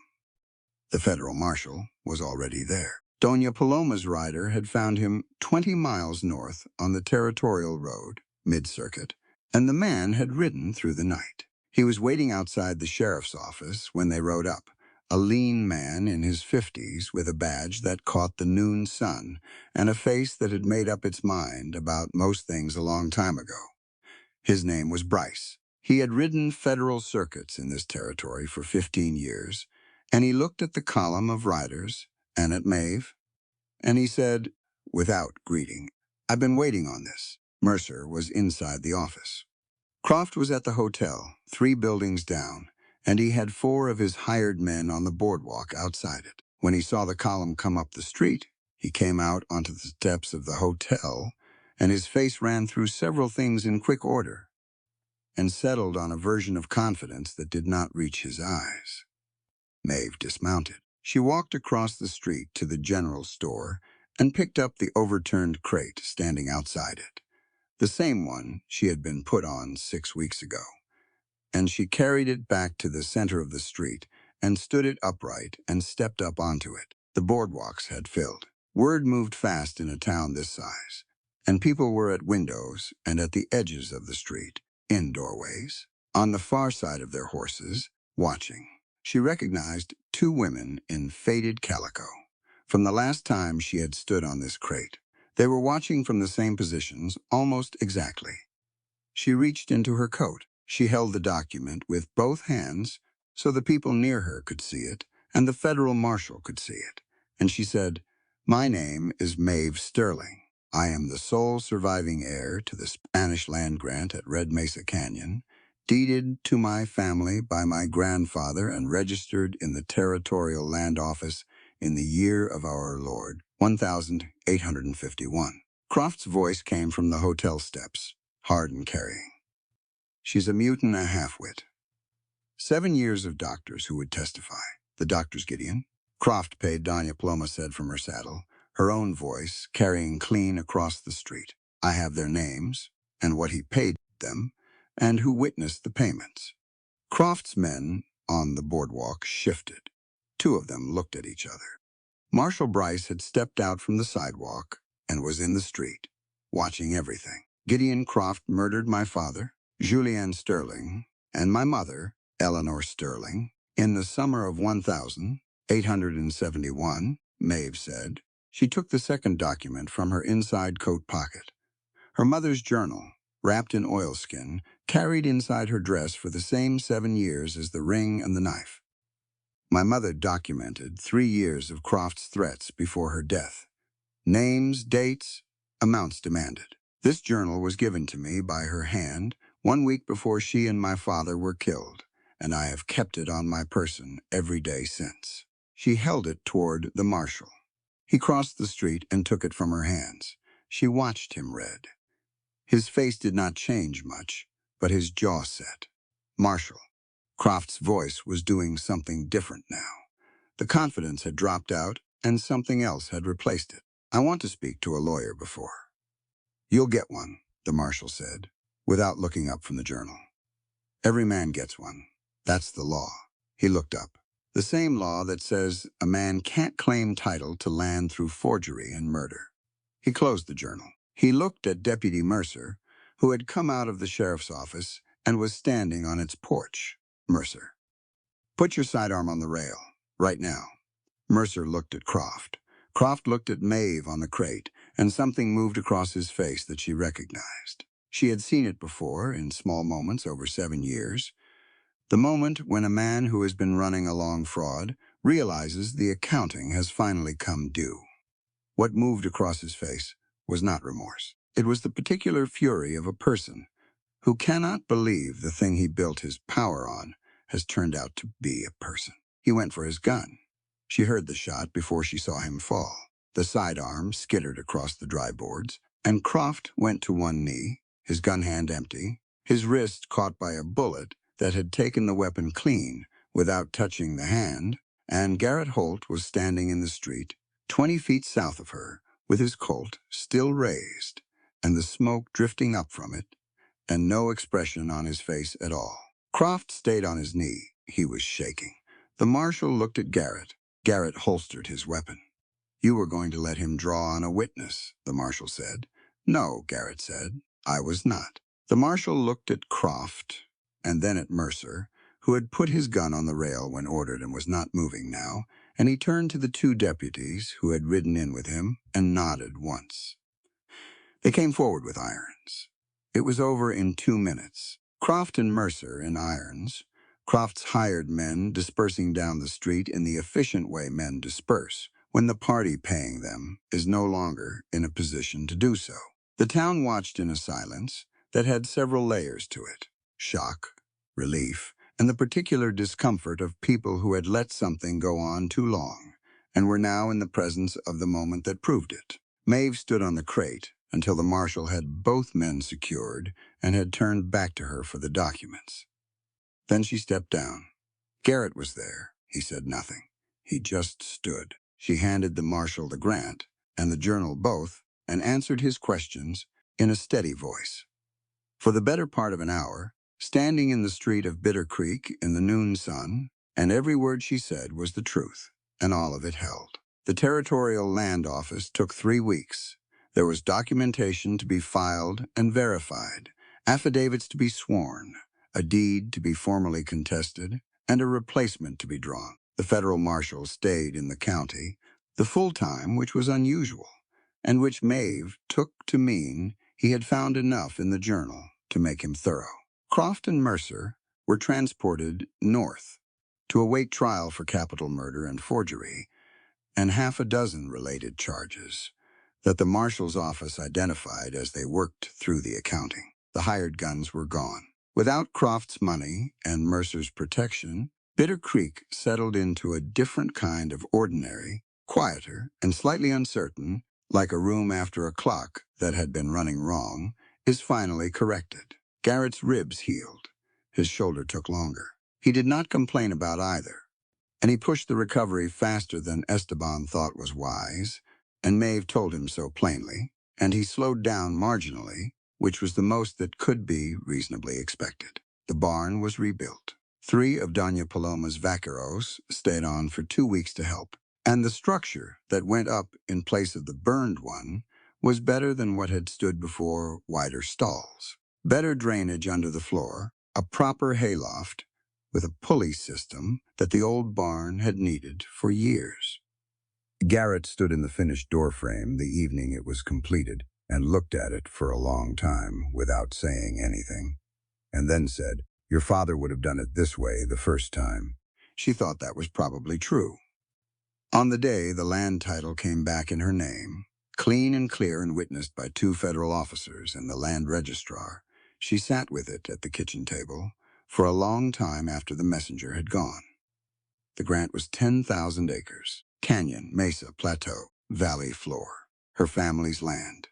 The federal marshal was already there. Doña Paloma's rider had found him 20 miles north on the territorial road, mid-circuit, and the man had ridden through the night. He was waiting outside the sheriff's office when they rode up, a lean man in his 50s with a badge that caught the noon sun and a face that had made up its mind about most things a long time ago. His name was Bryce. He had ridden federal circuits in this territory for 15 years, and he looked at the column of riders and at Maeve, and he said, without greeting, "I've been waiting on this." Mercer was inside the office. Croft was at the hotel, 3 buildings down, and he had 4 of his hired men on the boardwalk outside it. When he saw the column come up the street, he came out onto the steps of the hotel, and his face ran through several things in quick order, and settled on a version of confidence that did not reach his eyes. Maeve dismounted. She walked across the street to the general store and picked up the overturned crate standing outside it, the same one she had been put on 6 weeks ago, and she carried it back to the center of the street and stood it upright and stepped up onto it. The boardwalks had filled. Word moved fast in a town this size, and people were at windows and at the edges of the street, in doorways, on the far side of their horses, watching. She recognized 2 women in faded calico from the last time she had stood on this crate. They were watching from the same positions, almost exactly. She reached into her coat. She held the document with both hands so the people near her could see it and the federal marshal could see it. And she said, "My name is Maeve Sterling. I am the sole surviving heir to the Spanish land grant at Red Mesa Canyon, deeded to my family by my grandfather and registered in the Territorial Land Office in the year of our Lord, 1851. Croft's voice came from the hotel steps, hard and carrying. "She's a mutant and a half-wit. 7 years of doctors who would testify. The doctors, Gideon." Croft paid, Doña Paloma said from her saddle, her own voice carrying clean across the street. "I have their names, and what he paid them, and who witnessed the payments." Croft's men on the boardwalk shifted. 2 of them looked at each other. Marshal Bryce had stepped out from the sidewalk and was in the street, watching everything. "Gideon Croft murdered my father, Julianne Sterling, and my mother, Eleanor Sterling, in the summer of 1871, Maeve said. She took the second document from her inside coat pocket. Her mother's journal, wrapped in oilskin, carried inside her dress for the same 7 years as the ring and the knife. My mother documented 3 years of Croft's threats before her death. Names, dates, amounts demanded. This journal was given to me by her hand 1 week before she and my father were killed, and I have kept it on my person every day since." She held it toward the marshal. He crossed the street and took it from her hands. She watched him read. His face did not change much, but his jaw set. "Marshal." Croft's voice was doing something different now. The confidence had dropped out, and something else had replaced it. "I want to speak to a lawyer before." "You'll get one," the marshal said, without looking up from the journal. "Every man gets one. That's the law." He looked up. "The same law that says a man can't claim title to land through forgery and murder." He closed the journal. He looked at Deputy Mercer, who had come out of the sheriff's office and was standing on its porch. "Mercer, put your sidearm on the rail, right now." Mercer looked at Croft. Croft looked at Maeve on the crate, and something moved across his face that she recognized. She had seen it before, in small moments over 7 years. The moment when a man who has been running a long fraud realizes the accounting has finally come due. What moved across his face was not remorse. It was the particular fury of a person who cannot believe the thing he built his power on has turned out to be a person. He went for his gun. She heard the shot before she saw him fall. The sidearm skittered across the dry boards, and Croft went to one knee, his gun hand empty, his wrist caught by a bullet that had taken the weapon clean without touching the hand, and Garrett Holt was standing in the street, 20 feet south of her, with his Colt still raised, and the smoke drifting up from it, and no expression on his face at all. Croft stayed on his knee. He was shaking. The marshal looked at Garrett. Garrett holstered his weapon. "You were going to let him draw on a witness," the marshal said. "No," Garrett said. "I was not." The marshal looked at Croft and then at Mercer, who had put his gun on the rail when ordered and was not moving now, and he turned to the 2 deputies who had ridden in with him and nodded once. They came forward with irons. It was over in 2 minutes. Croft and Mercer in irons, Croft's hired men dispersing down the street in the efficient way men disperse when the party paying them is no longer in a position to do so. The town watched in a silence that had several layers to it: shock, relief, and the particular discomfort of people who had let something go on too long and were now in the presence of the moment that proved it. Maeve stood on the crate until the marshal had both men secured and had turned back to her for the documents. Then she stepped down. Garrett was there. He said nothing. He just stood. She handed the marshal the grant and the journal both and answered his questions in a steady voice. For the better part of an hour, standing in the street of Bitter Creek in the noon sun, and every word she said was the truth, and all of it held. The Territorial Land Office took 3 weeks. There was documentation to be filed and verified, affidavits to be sworn, a deed to be formally contested, and a replacement to be drawn. The federal marshal stayed in the county, the full time, which was unusual, and which Maeve took to mean he had found enough in the journal to make him thorough. Croft and Mercer were transported north to await trial for capital murder and forgery, and 6 related charges that the marshal's office identified as they worked through the accounting. The hired guns were gone. Without Croft's money and Mercer's protection, Bitter Creek settled into a different kind of ordinary, quieter, and slightly uncertain, like a room after a clock that had been running wrong, is finally corrected. Garrett's ribs healed. His shoulder took longer. He did not complain about either, and he pushed the recovery faster than Esteban thought was wise, and Maeve told him so plainly, and he slowed down marginally, which was the most that could be reasonably expected. The barn was rebuilt. 3 of Doña Paloma's vaqueros stayed on for 2 weeks to help, and the structure that went up in place of the burned one was better than what had stood before: wider stalls, better drainage under the floor, a proper hayloft, with a pulley system that the old barn had needed for years. Garrett stood in the finished doorframe the evening it was completed and looked at it for a long time without saying anything, and then said, "Your father would have done it this way the first time." She thought that was probably true. On the day the land title came back in her name, clean and clear and witnessed by 2 federal officers and the land registrar, she sat with it at the kitchen table for a long time after the messenger had gone. The grant was 10,000 acres, canyon, mesa, plateau, valley floor, her family's land,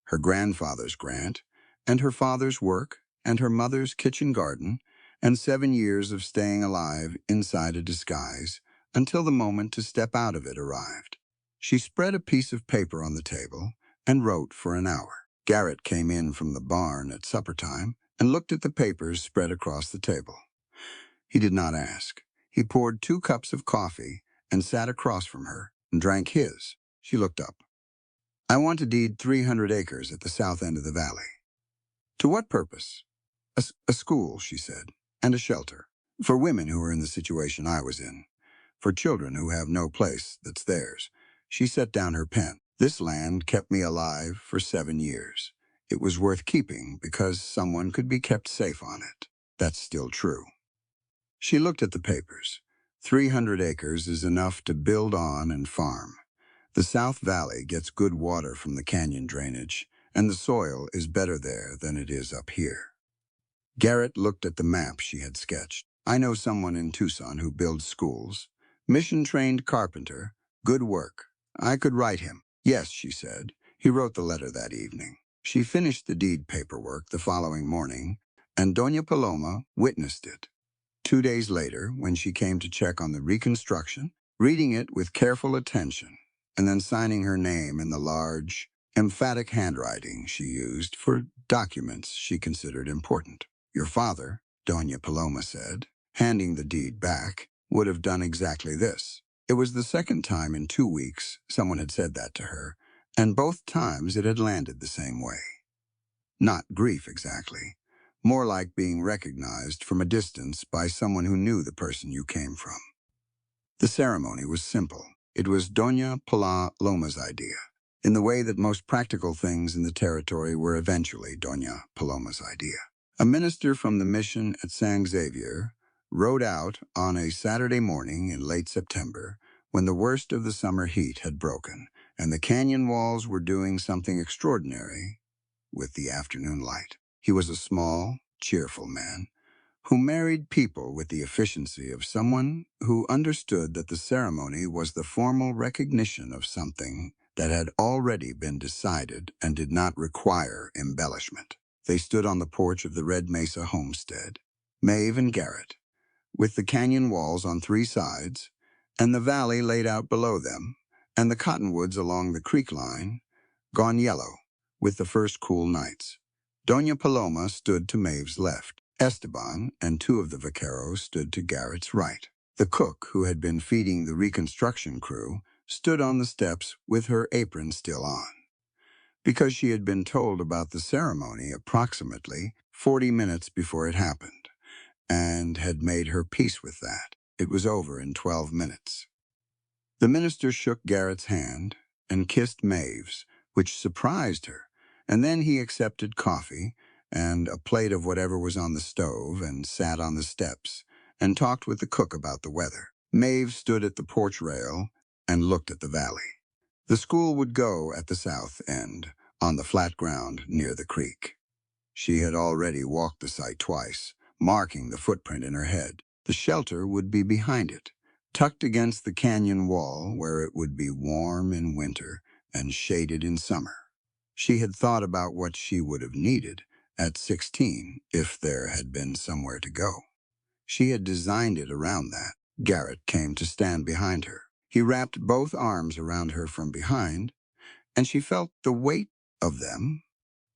her grandfather's grant, and her father's work, and her mother's kitchen garden, and 7 years of staying alive inside a disguise until the moment to step out of it arrived. She spread a piece of paper on the table and wrote for an hour. Garrett came in from the barn at supper time and looked at the papers spread across the table. He did not ask. He poured 2 cups of coffee and sat across from her and drank his. She looked up. "I want to deed 300 acres at the south end of the valley." "To what purpose?" A school," she said, "and a shelter. For women who are in the situation I was in. For children who have no place that's theirs." She set down her pen. "This land kept me alive for 7 years. It was worth keeping because someone could be kept safe on it. That's still true." She looked at the papers. 300 acres is enough to build on and farm. The South Valley gets good water from the canyon drainage, and the soil is better there than it is up here. Garrett looked at the map she had sketched. I know someone in Tucson who builds schools. Mission-trained carpenter. Good work. I could write him. Yes, she said. He wrote the letter that evening. She finished the deed paperwork the following morning, and Doña Paloma witnessed it. 2 days later, when she came to check on the reconstruction, reading it with careful attention, and then signing her name in the large, emphatic handwriting she used for documents she considered important. Your father, Doña Paloma said, handing the deed back, would have done exactly this. It was the second time in 2 weeks someone had said that to her, and both times it had landed the same way. Not grief exactly, more like being recognized from a distance by someone who knew the person you came from. The ceremony was simple. It was Doña Paloma's idea, in the way that most practical things in the territory were eventually Doña Paloma's idea. A minister from the mission at San Xavier rode out on a Saturday morning in late September when the worst of the summer heat had broken and the canyon walls were doing something extraordinary with the afternoon light. He was a small, cheerful man who married people with the efficiency of someone who understood that the ceremony was the formal recognition of something that had already been decided and did not require embellishment. They stood on the porch of the Red Mesa homestead, Maeve and Garrett, with the canyon walls on 3 sides, and the valley laid out below them, and the cottonwoods along the creek line, gone yellow with the first cool nights. Doña Paloma stood to Maeve's left. Esteban and 2 of the vaqueros stood to Garrett's right. The cook, who had been feeding the reconstruction crew, stood on the steps with her apron still on, because she had been told about the ceremony approximately 40 minutes before it happened, and had made her peace with that. It was over in 12 minutes. The minister shook Garrett's hand and kissed Maeve's, which surprised her, and then he accepted coffee and a plate of whatever was on the stove and sat on the steps and talked with the cook about the weather. Maeve stood at the porch rail and looked at the valley. The school would go at the south end, on the flat ground near the creek. She had already walked the site twice, marking the footprint in her head. The shelter would be behind it, tucked against the canyon wall where it would be warm in winter and shaded in summer. She had thought about what she would have needed at 16 if there had been somewhere to go. She had designed it around that. Garrett came to stand behind her. He wrapped both arms around her from behind, and she felt the weight of them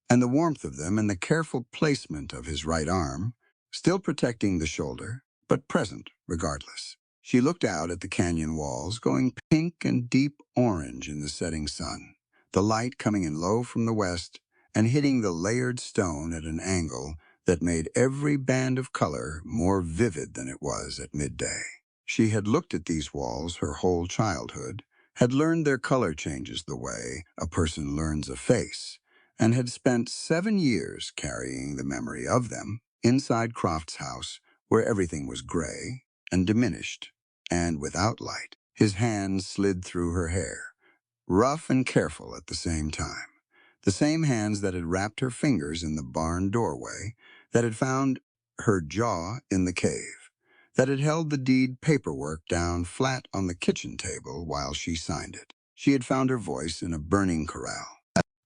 and the warmth of them and the careful placement of his right arm, still protecting the shoulder, but present regardless. She looked out at the canyon walls, going pink and deep orange in the setting sun, the light coming in low from the west and hitting the layered stone at an angle that made every band of color more vivid than it was at midday. She had looked at these walls her whole childhood, had learned their color changes the way a person learns a face, and had spent 7 years carrying the memory of them inside Croft's house, where everything was gray and diminished and without light. His hands slid through her hair, rough and careful at the same time. The same hands that had wrapped her fingers in the barn doorway, that had found her jaw in the cave, that had held the deed paperwork down flat on the kitchen table while she signed it. She had found her voice in a burning corral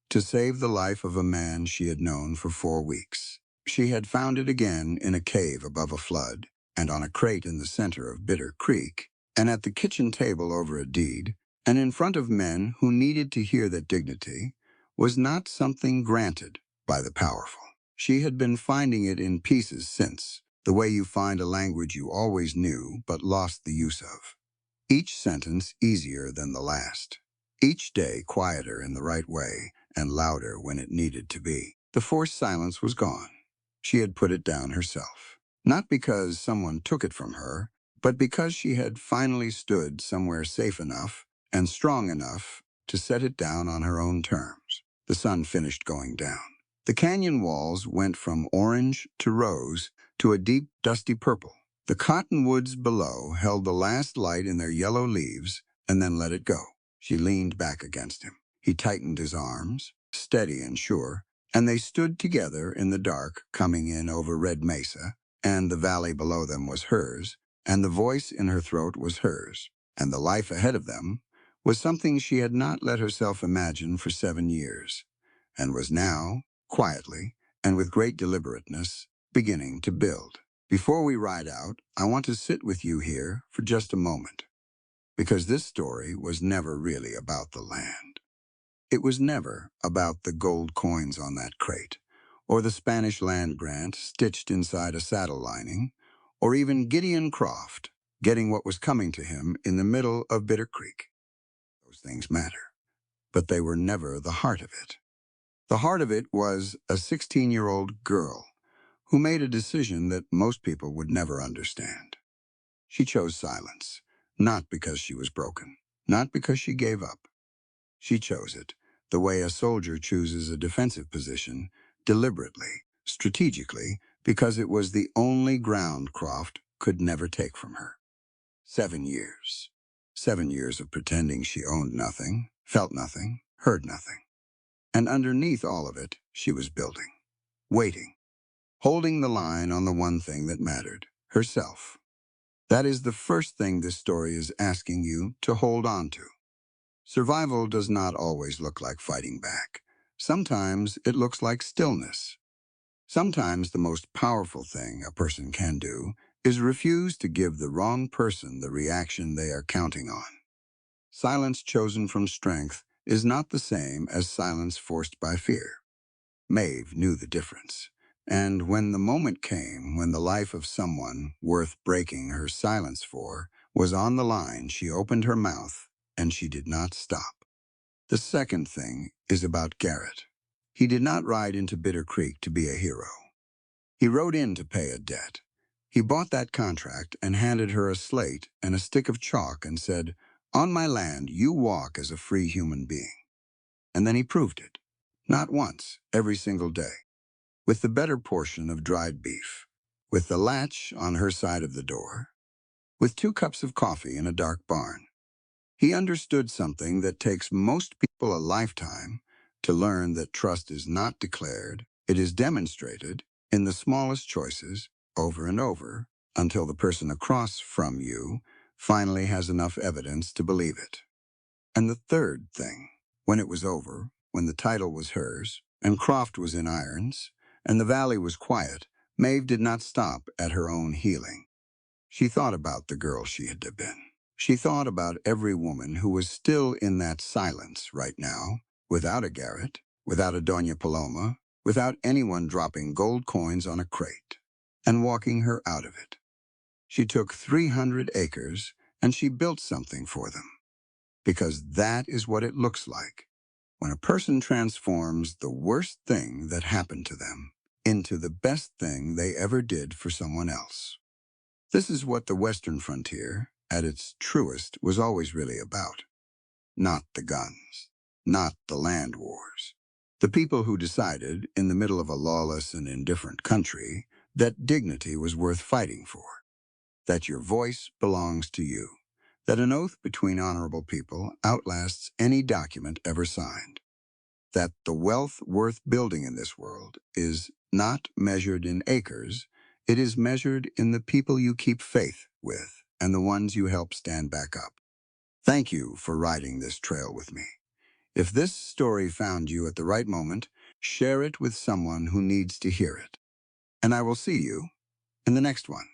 to save the life of a man she had known for 4 weeks. She had found it again in a cave above a flood, and on a crate in the center of Bitter Creek, and at the kitchen table over a deed, and in front of men who needed to hear that dignity was not something granted by the powerful. She had been finding it in pieces since, the way you find a language you always knew but lost the use of. Each sentence easier than the last. Each day quieter in the right way and louder when it needed to be. The forced silence was gone. She had put it down herself. Not because someone took it from her, but because she had finally stood somewhere safe enough and strong enough to set it down on her own terms. The sun finished going down. The canyon walls went from orange to rose to a deep, dusty purple. The cottonwoods below held the last light in their yellow leaves and then let it go. She leaned back against him. He tightened his arms, steady and sure, and they stood together in the dark coming in over Red Mesa, and the valley below them was hers, and the voice in her throat was hers, and the life ahead of them was something she had not let herself imagine for 7 years, and was now, quietly, and with great deliberateness, beginning to build. Before we ride out, I want to sit with you here for just a moment, because this story was never really about the land. It was never about the gold coins on that crate, or the Spanish land grant stitched inside a saddle lining, or even Gideon Croft getting what was coming to him in the middle of Bitter Creek. Those things matter, but they were never the heart of it. The heart of it was a 16-year-old girl who made a decision that most people would never understand. She chose silence, not because she was broken, not because she gave up. She chose it the way a soldier chooses a defensive position, deliberately, strategically, because it was the only ground Croft could never take from her. 7 years. 7 years of pretending she owned nothing, felt nothing, heard nothing. And underneath all of it, she was building, waiting, holding the line on the one thing that mattered, herself. That is the first thing this story is asking you to hold on to. Survival does not always look like fighting back. Sometimes it looks like stillness. Sometimes the most powerful thing a person can do is refuse to give the wrong person the reaction they are counting on. Silence chosen from strength is not the same as silence forced by fear. Maeve knew the difference. And when the moment came when the life of someone worth breaking her silence for was on the line, she opened her mouth and she did not stop. The second thing is about Garrett. He did not ride into Bitter Creek to be a hero. He rode in to pay a debt. He bought that contract and handed her a slate and a stick of chalk and said, "On my land, you walk as a free human being." And then he proved it. Not once, every single day. With the better portion of dried beef, with the latch on her side of the door, with 2 cups of coffee in a dark barn. He understood something that takes most people a lifetime to learn, that trust is not declared, it is demonstrated in the smallest choices over and over until the person across from you finally has enough evidence to believe it. And the third thing, when it was over, when the title was hers, and Croft was in irons, and the valley was quiet, Maeve did not stop at her own healing. She thought about the girl she had been. She thought about every woman who was still in that silence right now, without a Garrett, without a Doña Paloma, without anyone dropping gold coins on a crate, and walking her out of it. She took 300 acres and she built something for them. Because that is what it looks like when a person transforms the worst thing that happened to them into the best thing they ever did for someone else. This is what the Western frontier, at its truest, was always really about. Not the guns, not the land wars. The people who decided, in the middle of a lawless and indifferent country, that dignity was worth fighting for, that your voice belongs to you, that an oath between honorable people outlasts any document ever signed, that the wealth worth building in this world is not measured in acres, it is measured in the people you keep faith with and the ones you help stand back up. Thank you for riding this trail with me. If this story found you at the right moment, share it with someone who needs to hear it. And I will see you in the next one.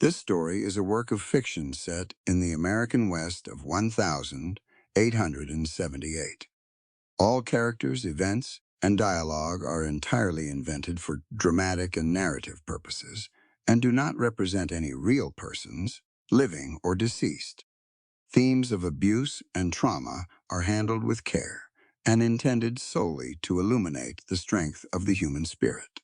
This story is a work of fiction set in the American West of 1878. All characters, events, and dialogue are entirely invented for dramatic and narrative purposes and do not represent any real persons, living or deceased. Themes of abuse and trauma are handled with care and intended solely to illuminate the strength of the human spirit.